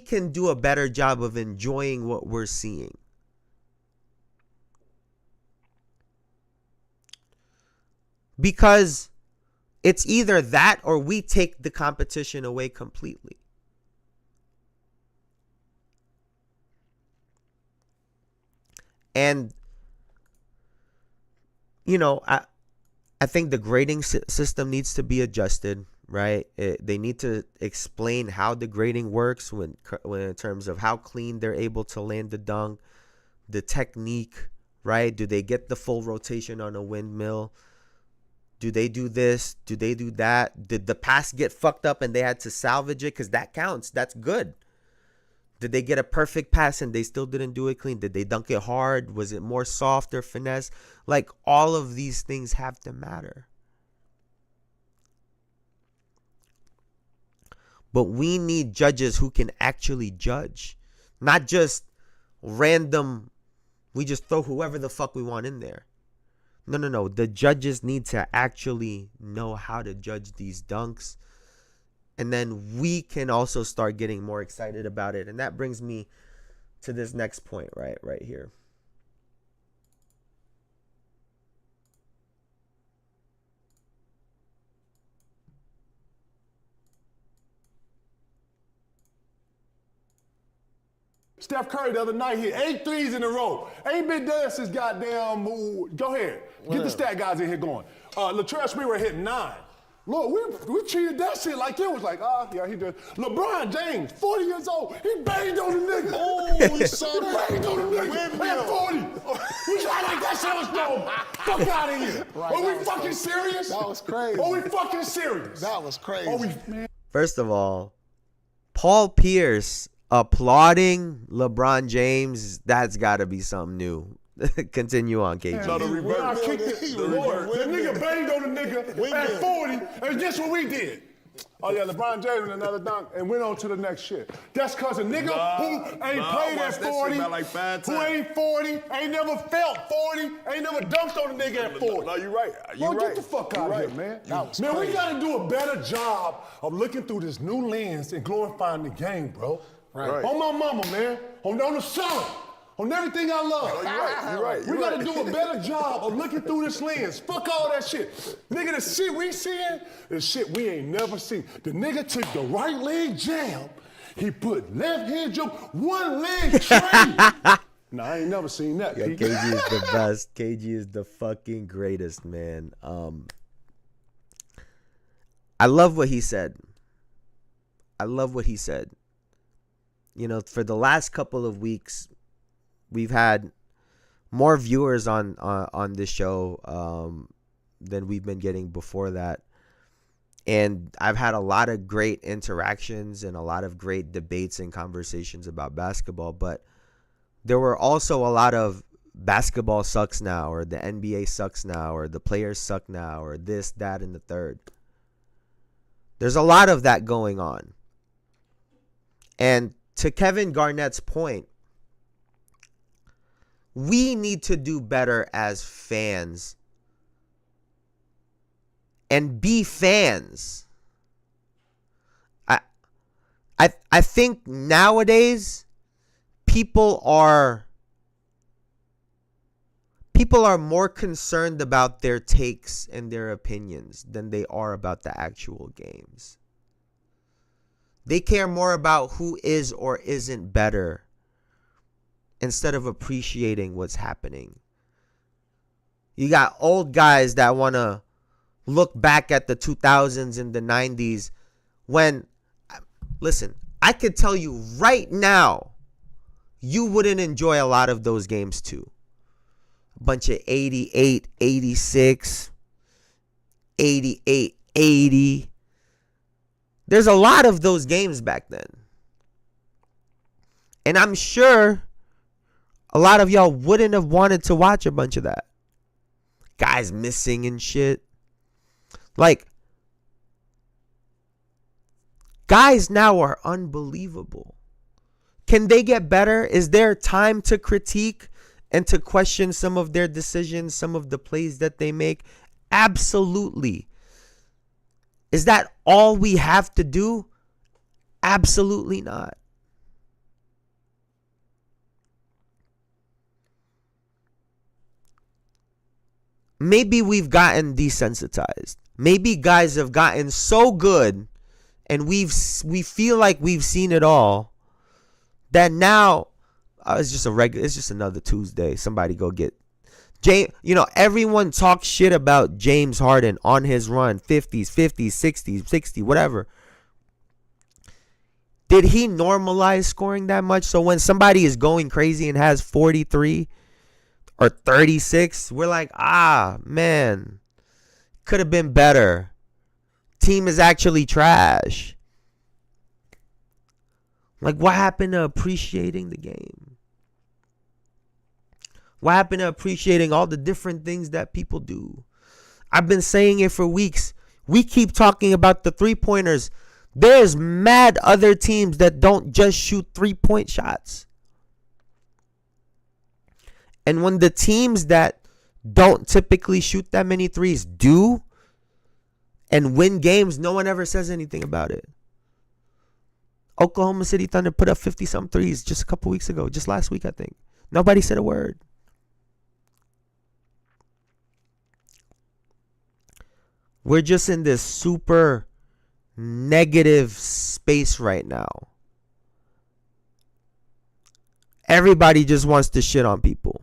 can do a better job of enjoying what we're seeing. Because it's either that or we take the competition away completely. And, you know, I think the grading system needs to be adjusted, right? They need to explain how the grading works when in terms of how clean they're able to land the dunk, the technique, right? Do they get the full rotation on a windmill? Do they do this? Do they do that? Did the pass get fucked up and they had to salvage it? Because that counts. That's good. Did they get a perfect pass and they still didn't do it clean? Did they dunk it hard? Was it more soft or finesse? Like, all of these things have to matter. But we need judges who can actually judge. Not just random, we just throw whoever the fuck we want in there. No. The judges need to actually know how to judge these dunks. And then we can also start getting more excited about it. And that brings me to this next point, right here. Steph Curry the other night hit 8 threes in a row. Ain't been done since goddamn. Go ahead. Get the stat guys in here going. Latrell Sprewell hit 9. Look, we treated that shit like it was like, yeah, he did. LeBron James, 40 years old, he banged on the nigga. Oh, he saw banged on the nigga at 40. We act like that shit was no. Fuck out of here. Right, are we fucking serious? That was crazy. Are we fucking serious? That was crazy. Man. First of all, Paul Pierce applauding LeBron James, that's got to be something new. Continue on, KG. No, the reverse. The nigga banged on the nigga at 40, and guess what we did? Oh yeah, LeBron James another dunk and went on to the next shit. That's cause a nigga who ain't played at 40, who ain't 40, ain't never felt 40, ain't never dunked on a nigga at 40. No, you're right. Bro, get the fuck out of here, man. Man, we gotta do a better job of looking through this new lens and glorifying the game, bro. Right. On my mama, man. On the song. On everything I love. Oh, you're right. We gotta do a better job of looking through this lens. Fuck all that shit. Nigga, the shit we seeing is shit we ain't never seen. The nigga took the right leg jab, he put left hand jump, one leg trade. Nah, I ain't never seen that. Yeah, KG is the best. KG is the fucking greatest, man. I love what he said. You know, for the last couple of weeks, we've had more viewers on this show than we've been getting before that. And I've had a lot of great interactions and a lot of great debates and conversations about basketball. But there were also a lot of basketball sucks now, or the NBA sucks now, or the players suck now, or this, that, and the third. There's a lot of that going on. And to Kevin Garnett's point, we need to do better as fans and be fans. I think nowadays people are more concerned about their takes and their opinions than they are about the actual games. They care more about who is or isn't better instead of appreciating what's happening. You got old guys that want to look back at the 2000s and the 90s when, listen, I could tell you right now, you wouldn't enjoy a lot of those games too. A bunch of 88, 86, 88, 80. There's a lot of those games back then. And I'm sure a lot of y'all wouldn't have wanted to watch a bunch of that. Guys missing and shit. Like, guys now are unbelievable. Can they get better? Is there time to critique and to question some of their decisions, some of the plays that they make? Absolutely. Is that all we have to do? Absolutely not. Maybe we've gotten desensitized. Maybe guys have gotten so good and we feel like we've seen it all that now it's just another Tuesday. Somebody go get James. You know, everyone talks shit about James Harden on his run, 50s, 60s, 60, whatever. Did he normalize scoring that much? So when somebody is going crazy and has 43 or 36, we're like, man, could have been better. Team is actually trash. Like, what happened to appreciating the game? What happened to appreciating all the different things that people do? I've been saying it for weeks. We keep talking about the three-pointers. There's mad other teams that don't just shoot three-point shots. And when the teams that don't typically shoot that many threes do and win games, no one ever says anything about it. Oklahoma City Thunder put up 50-some threes just a couple weeks ago, just last week, I think. Nobody said a word. We're just in this super negative space right now. Everybody just wants to shit on people.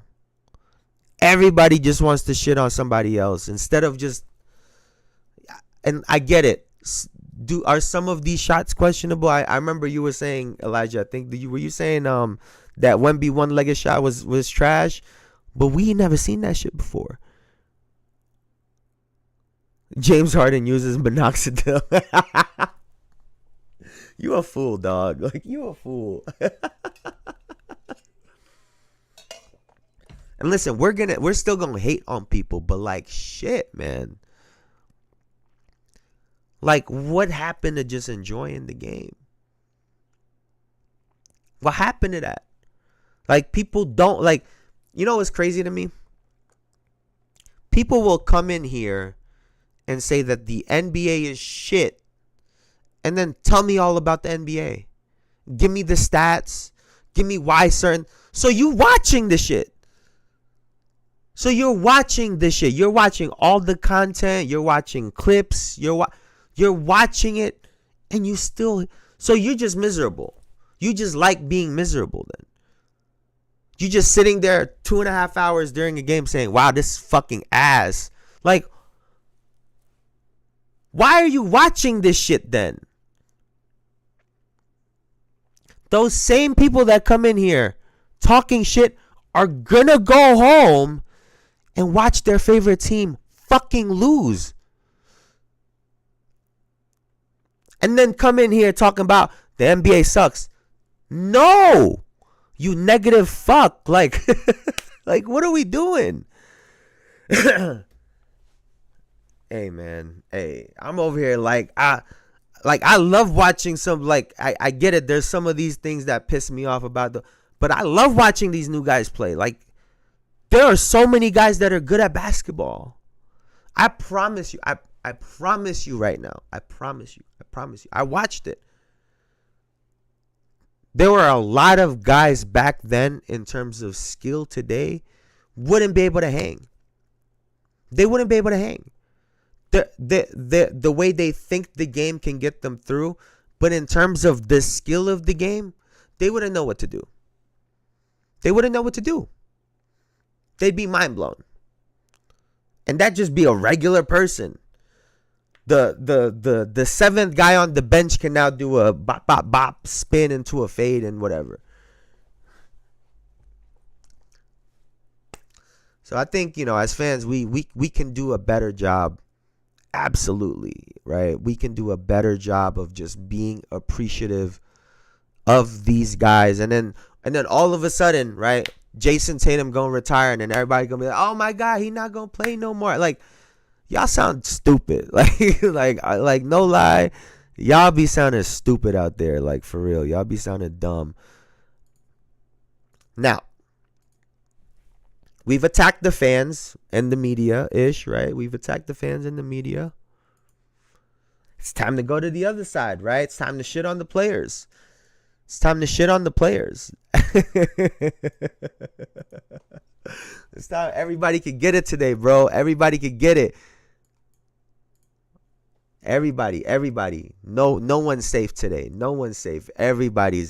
Everybody just wants to shit on somebody else instead of just, and I get it. Are some of these shots questionable? I remember you were saying, Elijah, I think were you saying that Wemby one-legged shot was trash? But we never seen that shit before. James Harden uses minoxidil. You a fool, dog. Like, you a fool. And listen, we're still gonna hate on people, but like, shit, man. Like, what happened to just enjoying the game? What happened to that? Like, people don't, like, you know what's crazy to me? People will come in here and say that the NBA is shit and then tell me all about the NBA. Give me the stats. Give me why certain. So you watching the shit. So you're watching this shit. You're watching all the content. You're watching clips. You're watching it, and you still. So you're just miserable. You just like being miserable. Then you just sitting there 2.5 hours during a game saying, "Wow, this is fucking ass." Like, why are you watching this shit then? Those same people that come in here talking shit are gonna go home and watch their favorite team fucking lose. And then come in here talking about the NBA sucks. No! You negative fuck. Like, like, what are we doing? Hey, man. Hey, I'm over here like, I love watching some, like, I get it. There's some of these things that piss me off about but I love watching these new guys play. Like, there are so many guys that are good at basketball. I promise you. I promise you right now. I promise you. I watched it. There were a lot of guys back then in terms of skill today wouldn't be able to hang. They wouldn't be able to hang. The way they think the game can get them through, but in terms of the skill of the game, they wouldn't know what to do. They wouldn't know what to do. They'd be mind blown. And that'd just be a regular person. The seventh guy on the bench can now do a bop bop bop spin into a fade and whatever. So I think, as fans, we can do a better job. Absolutely, right? We can do a better job of just being appreciative of these guys. And then all of a sudden, right, Jason Tatum gonna retire, and then everybody gonna be like, oh my God, he not gonna play no more. Like, y'all sound stupid. Like no lie, y'all be sounding stupid out there. Like, for real, y'all be sounding dumb. Now, we've attacked the fans and the media-ish, right? We've attacked the fans and the media. It's time to go to the other side, right? It's time to shit on the players. It's time to shit on the players. It's time. Everybody can get it today, bro. Everybody can get it. Everybody. No one's safe today. No one's safe. Everybody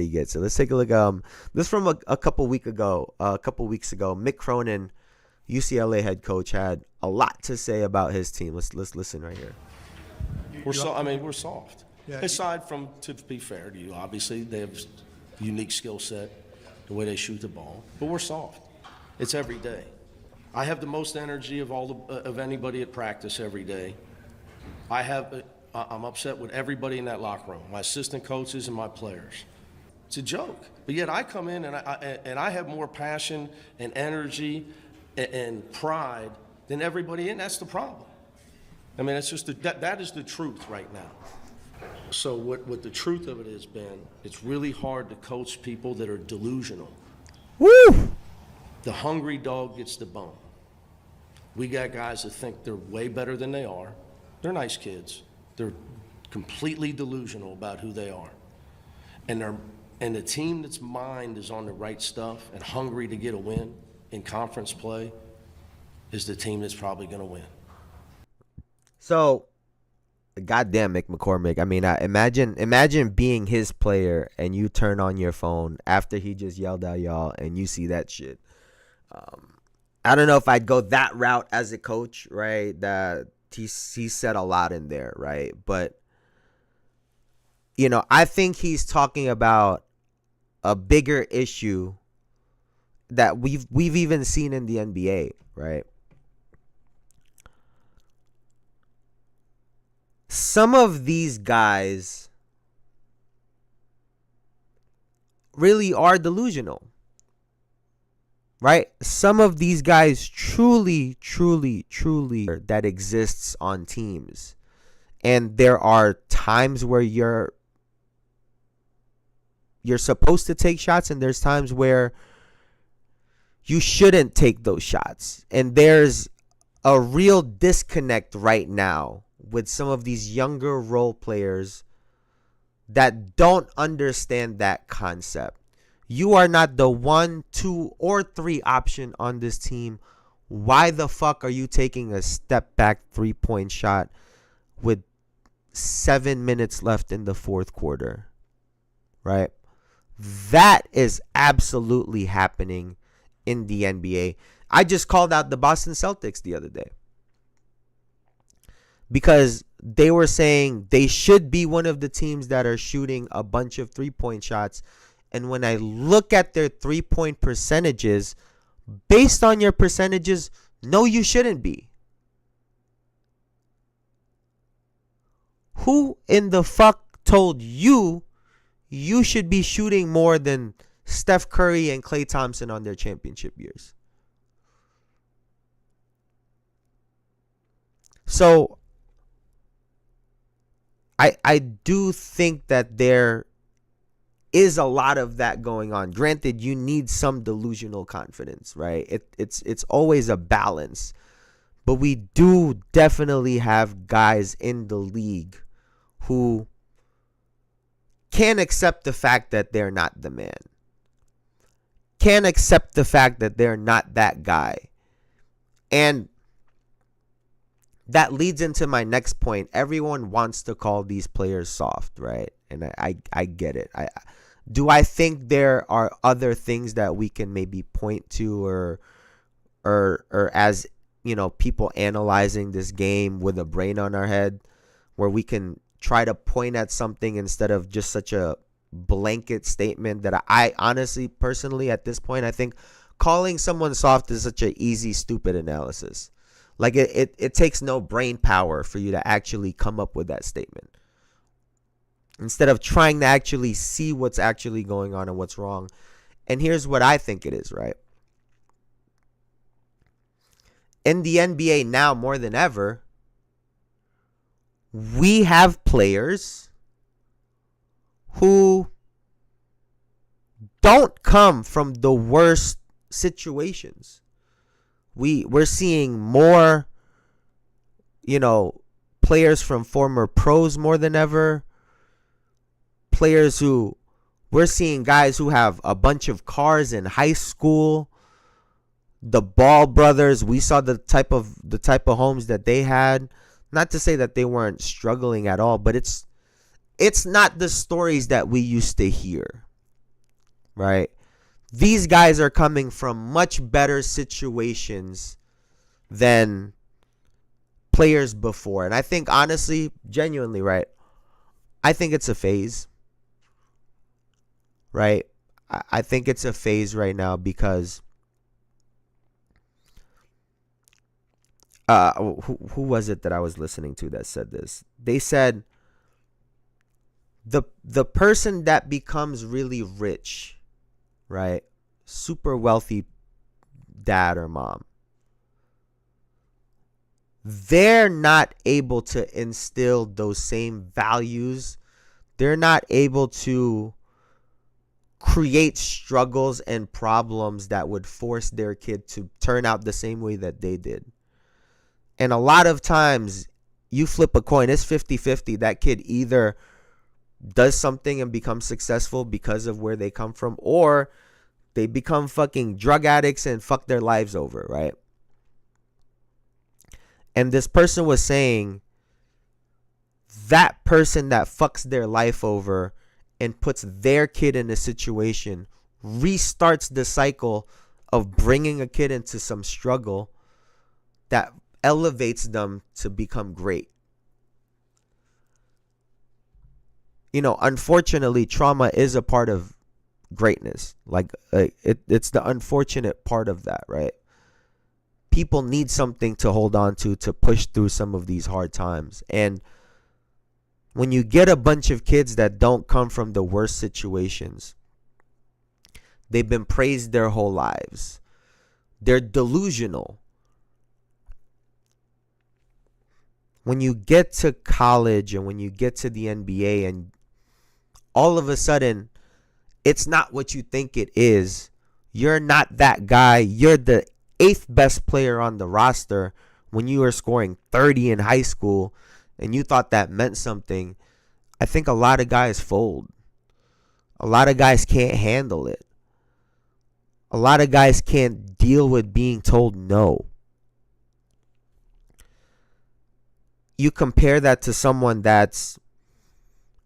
gets it. Let's take a look. This from a couple weeks ago. Mick Cronin, UCLA head coach, had a lot to say about his team. Let's listen right here. We're soft. Yeah. Aside from, to be fair to you, obviously they have a unique skill set, the way they shoot the ball, but we're soft. It's every day. I have the most energy of anybody at practice every day. I'm upset with everybody in that locker room, my assistant coaches and my players. It's a joke, but yet I come in and I have more passion and energy and pride than everybody in. That's the problem. I mean, it's just that is the truth right now. So what the truth of it has been, it's really hard to coach people that are delusional. Woo! The hungry dog gets the bone. We got guys that think they're way better than they are. They're nice kids. They're completely delusional about who they are. And the team that's mind is on the right stuff and hungry to get a win in conference play is the team that's probably going to win. So, goddamn Mick McCormick. I mean, imagine being his player and you turn on your phone after he just yelled at y'all and you see that shit. I don't know if I'd go that route as a coach, right? That he said a lot in there, right? But, I think he's talking about a bigger issue that we've even seen in the NBA, right? Some of these guys really are delusional, right? Some of these guys truly that exists on teams. And there are times where you're supposed to take shots, and there's times where you shouldn't take those shots. And there's a real disconnect right now with some of these younger role players that don't understand that concept. You are not the 1, 2, or 3 option on this team. Why the fuck are you taking a step back 3-point shot with 7 minutes left in the fourth quarter? Right? That is absolutely happening in the NBA. I just called out the Boston Celtics the other day because they were saying they should be one of the teams that are shooting a bunch of 3-point shots. And when I look at their 3-point percentages, based on your percentages, no, you shouldn't be. Who in the fuck told you you should be shooting more than Steph Curry and Klay Thompson on their championship years? So I do think that there is a lot of that going on. Granted, you need some delusional confidence, right? It's always a balance. But we do definitely have guys in the league who can't accept the fact that they're not the man. Can't accept the fact that they're not that guy. And that leads into my next point. Everyone wants to call these players soft, right? And I get it. Do I think there are other things that we can maybe point to or as, you know, people analyzing this game with a brain on our head, where we can try to point at something instead of just such a blanket statement that I honestly, personally, at this point, I think calling someone soft is such an easy, stupid analysis. Like it takes no brain power for you to actually come up with that statement. Instead of trying to actually see what's actually going on and what's wrong. And here's what I think it is, right? In the NBA now more than ever, we have players who don't come from the worst situations. We're seeing more, you know, players from former pros more than ever. Players who, we're seeing guys who have a bunch of cars in high school. The Ball brothers, we saw the type of homes that they had. Not to say that they weren't struggling at all, but it's not the stories that we used to hear, right? These guys are coming from much better situations than players before. And I think, honestly, genuinely, right, I think it's a phase, right? I think it's a phase right now because who was it that I was listening to that said this? They said the person that becomes really rich, right? Super wealthy dad or mom, they're not able to instill those same values. They're not able to create struggles and problems that would force their kid to turn out the same way that they did. And a lot of times you flip a coin, it's 50-50. That kid either does something and becomes successful because of where they come from, or they become fucking drug addicts and fuck their lives over, right? And this person was saying that person that fucks their life over and puts their kid in a situation restarts the cycle of bringing a kid into some struggle that elevates them to become great. You know, unfortunately, trauma is a part of greatness. Like it's the unfortunate part of that, right? People need something to hold on to push through some of these hard times. And when you get a bunch of kids that don't come from the worst situations, they've been praised their whole lives, they're delusional. when you get to college and when you get to the NBA and all of a sudden it's not what you think it is. You're not that guy. You're the 8th best player on the roster when you were scoring 30 in high school and you thought that meant something. I think a lot of guys fold. A lot of guys can't handle it. A lot of guys can't deal with being told no. You compare that to someone that's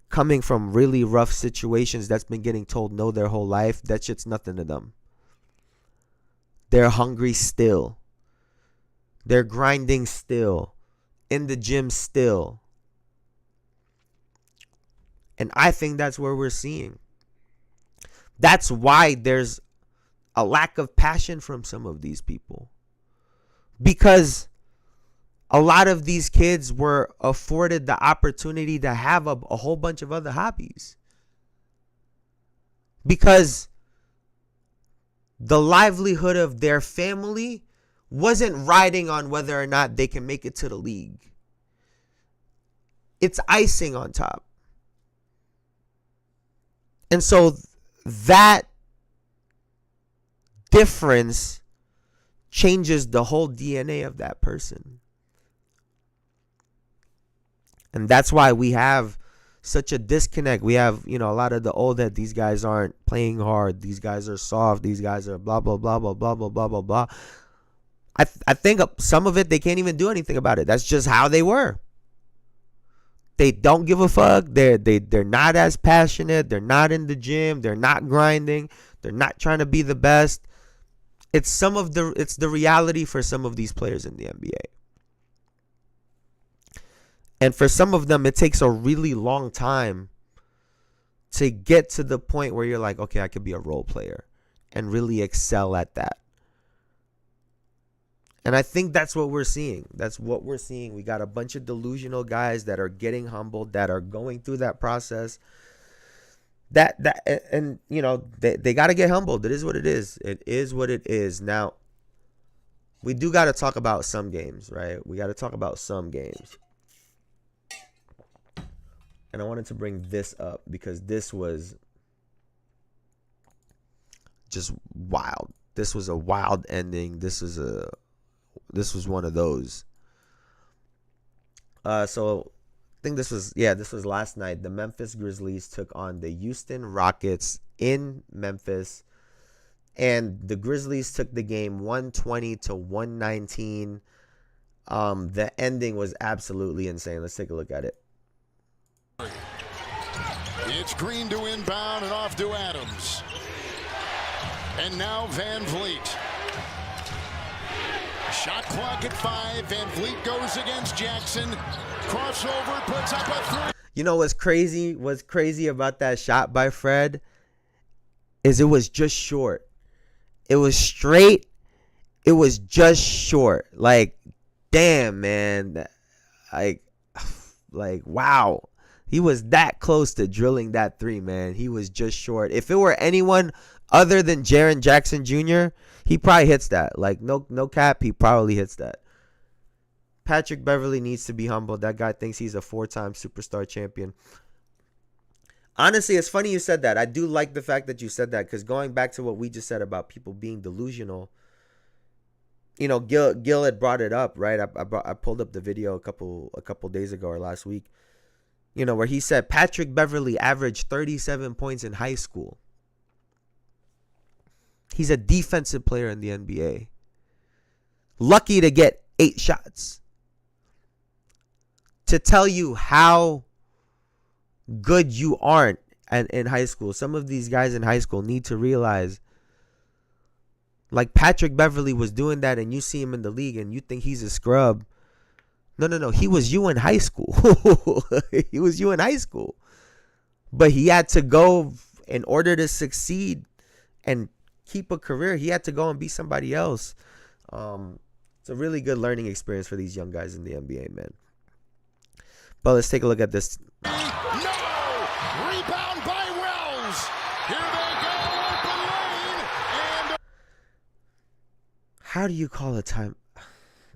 coming from really rough situations, that's been getting told no their whole life. That shit's nothing to them. They're hungry still. They're grinding still. In the gym still. And I think that's where we're seeing. That's why there's a lack of passion from some of these people. Because a lot of these kids were afforded the opportunity to have a whole bunch of other hobbies. Because the livelihood of their family wasn't riding on whether or not they can make it to the league. It's icing on top. And so that difference changes the whole DNA of that person. And that's why we have such a disconnect. We have, a lot of the old head, these guys aren't playing hard. These guys are soft. These guys are blah, blah, blah, blah, blah, blah, blah, blah, blah. I think some of it, they can't even do anything about it. That's just how they were. They don't give a fuck. They're not as passionate. They're not in the gym. They're not grinding. They're not trying to be the best. It's the reality for some of these players in the NBA. And for some of them, it takes a really long time to get to the point where you're like, okay, I could be a role player and really excel at that. And I think that's what we're seeing. That's what we're seeing. We got a bunch of delusional guys that are getting humbled, that are going through that process. They got to get humbled. It is what it is. It is what it is. Now, we do got to talk about some games, right? We got to talk about some games. And I wanted to bring this up because this was just wild. This was a wild ending. This was one of those. So I think this was last night. The Memphis Grizzlies took on the Houston Rockets in Memphis. And the Grizzlies took the game 120-119. The ending was absolutely insane. Let's take a look at it. It's Green to inbound and off to Adams. And now Van Vliet. Shot clock at 5. Van Vliet goes against Jackson. Crossover, puts up a 3. You know what's crazy? What's crazy about that shot by Fred is it was just short. It was straight. It was just short. Like, damn, man. Like wow. He was that close to drilling that 3, man. He was just short. If it were anyone other than Jaren Jackson Jr., he probably hits that. Like, no cap, he probably hits that. Patrick Beverley needs to be humbled. That guy thinks he's a 4-time superstar champion. Honestly, it's funny you said that. I do like the fact that you said that, because going back to what we just said about people being delusional, Gil had brought it up, right? I pulled up the video a couple days ago or last week, where he said Patrick Beverley averaged 37 points in high school. He's a defensive player in the NBA. Lucky to get 8 shots. To tell you how good you aren't in high school. Some of these guys in high school need to realize, like Patrick Beverley was doing that, and you see him in the league and you think he's a scrub. No. He was you in high school. He was you in high school. But he had to go, in order to succeed and keep a career, he had to go and be somebody else. It's a really good learning experience for these young guys in the NBA, man. But let's take a look at this. No! Rebound by Wells. Here they go, open lane, and how do you call a time?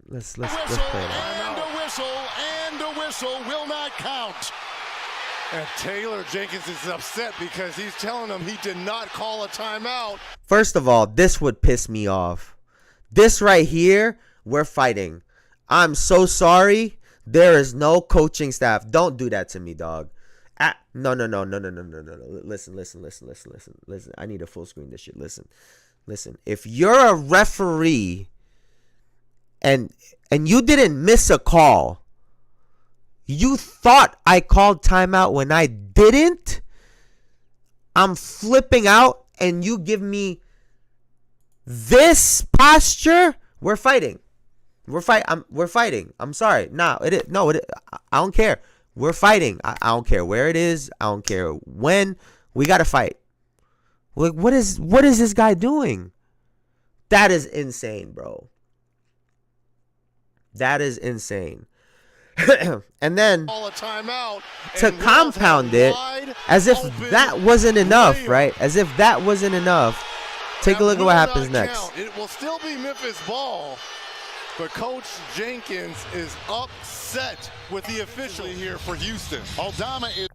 Let's play it out. and a and the whistle will not count. And Taylor Jenkins is upset because he's telling him he did not call a timeout. First of all, this would piss me off. This right here, we're fighting. I'm so sorry. There is no coaching staff. Don't do that to me, dog. No. Listen. I need to full screen this shit. Listen. If you're a referee and you didn't miss a call, you thought I called timeout when I didn't, I'm flipping out, and you give me this posture, we're fighting. We're fighting. I'm sorry. I don't care. We're fighting. I don't care where it is. I don't care when. We gotta fight. Like, what is this guy doing? That is insane, bro. That is insane. And then to compound it, as if that wasn't enough, right? As if that wasn't enough. Take a look at what happens next. It will still be Memphis ball, but Coach Jenkins is upset with the official here for Houston. Aldama is.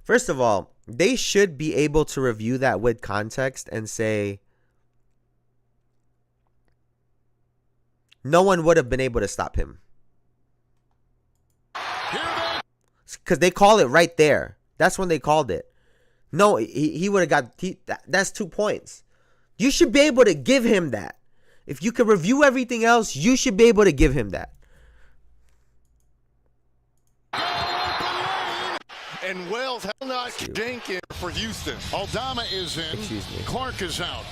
First of all, they should be able to review that with context and say, no one would have been able to stop him. Because they call it right there. That's when they called it. No, he would have got... That's 2 points. You should be able to give him that. If you can review everything else, you should be able to give him that. And Wells held not Jenkins for Houston. Aldama is in. Excuse me. Clark is out.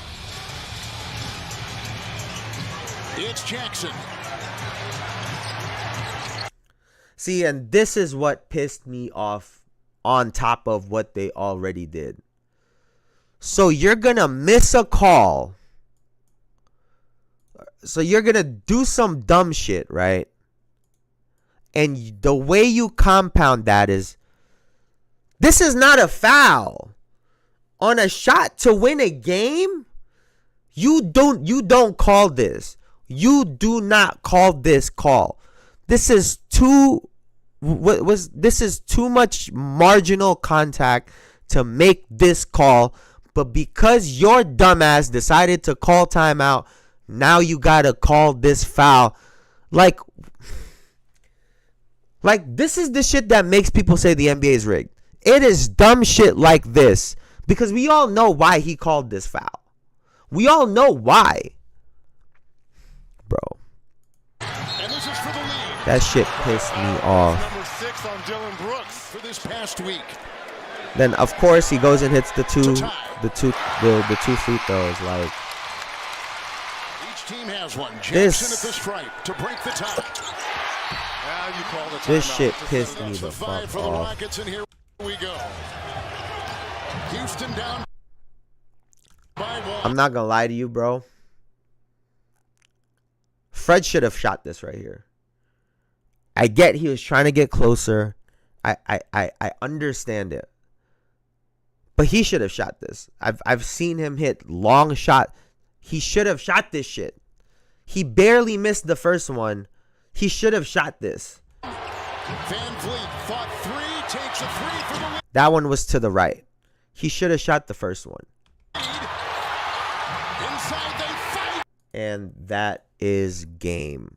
It's Jackson. See, and this is what pissed me off on top of what they already did. So you're going to miss a call. So you're going to do some dumb shit, right? And the way you compound that is, this is not a foul. On a shot to win a game, you don't call this. You do not call this call. This is too much marginal contact to make this call, but because your dumbass decided to call timeout, now you gotta call this foul. Like this is the shit that makes people say the NBA is rigged. It is dumb shit like this because we all know why he called this foul. We all know why, bro. And this is for the lead. That shit pissed me off. Number 6 on Dylan Brooks For this past week. Then of course he goes and hits the two free throws. Like, Each team has one. Jackson This- at the stripe to break the tie. Now you call the this timeout. shit pissed me It's the the 5 fuck for the off. Rockets, and here we go. Houston down by 1. I'm not gonna lie to you, bro. Fred should have shot this right here. I get he was trying to get closer. I understand it. But he should have shot this. I've seen him hit long shot. He should have shot this shit. He barely missed the first one. He should have shot this. Van Vliet fought 3, takes a 3 for the lead. That one was to the right. He should have shot the first one. Inside they fight. And that is game.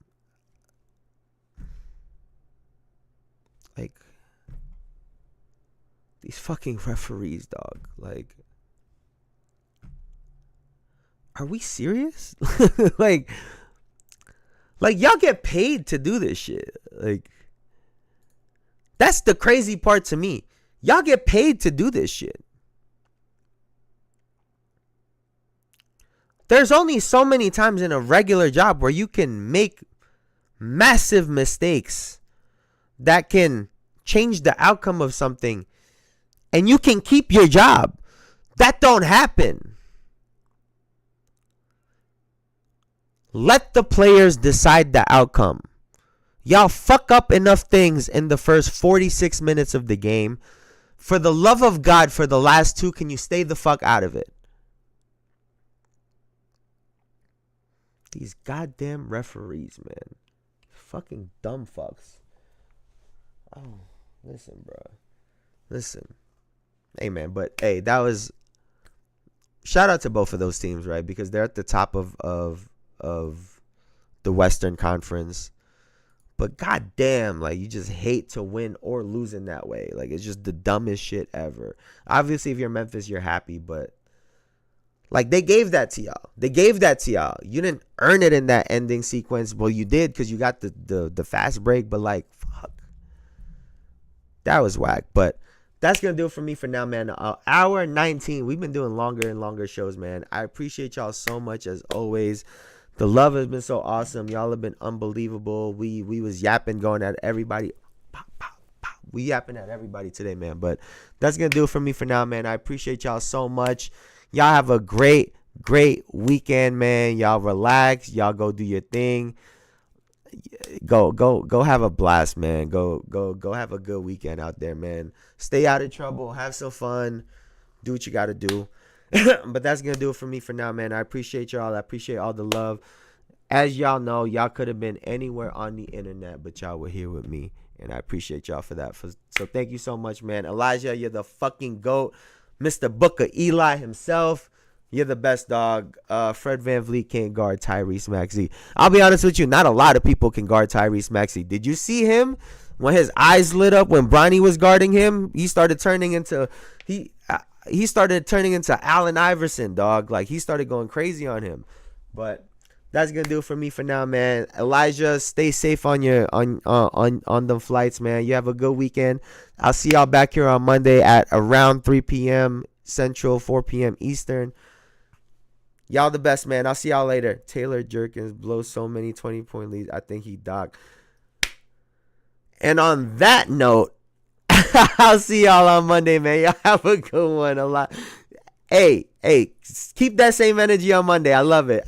Like, these fucking referees, dog. Like, are we serious? like y'all get paid to do this shit. Like, that's the crazy part to me. Y'all get paid to do this shit. There's only so many times in a regular job where you can make massive mistakes that can change the outcome of something and you can keep your job. That don't happen. Let the players decide the outcome. Y'all fuck up enough things in the first 46 minutes of the game. For the love of God, for the last 2, can you stay the fuck out of it? These goddamn referees, man. Fucking dumb fucks. Oh, listen, bro. Listen. Hey, man, but hey, that was shout out to both of those teams, right? Because they're at the top of the Western Conference. But goddamn, like, you just hate to win or lose in that way. Like, it's just the dumbest shit ever. Obviously, if you're Memphis, you're happy, but like, they gave that to y'all. They gave that to y'all. You didn't earn it in that ending sequence. Well, you did because you got the fast break, but like, fuck. That was whack. But that's going to do it for me for now, man. Hour 19. We've been doing longer and longer shows, man. I appreciate y'all so much, as always. The love has been so awesome. Y'all have been unbelievable. We was yapping, going at everybody. Pop, pop, pop. We yapping at everybody today, man. But that's going to do it for me for now, man. I appreciate y'all so much. Y'all have a great weekend, man. Y'all relax. Y'all go do your thing. Go have a blast, man. Go have a good weekend out there, man. Stay out of trouble. Have some fun. Do what you got to do. But that's going to do it for me for now, man. I appreciate y'all. I appreciate all the love. As y'all know, y'all could have been anywhere on the internet, but y'all were here with me. And I appreciate y'all for that. So thank you so much, man. Elijah, you're the fucking GOAT. Mr. Booker Eli himself. You're the best, dog. Fred VanVleet can't guard Tyrese Maxey. I'll be honest with you, not a lot of people can guard Tyrese Maxey. Did you see him when his eyes lit up when Bronny was guarding him? He started turning into Allen Iverson, dog. Like, he started going crazy on him. But that's gonna do it for me for now, man. Elijah, stay safe on the flights, man. You have a good weekend. I'll see y'all back here on Monday at around 3 p.m. Central, 4 p.m. Eastern. Y'all the best, man. I'll see y'all later. Taylor Jerkins blows so many 20-point leads. I think he docked. And on that note, I'll see y'all on Monday, man. Y'all have a good one. Hey, keep that same energy on Monday. I love it.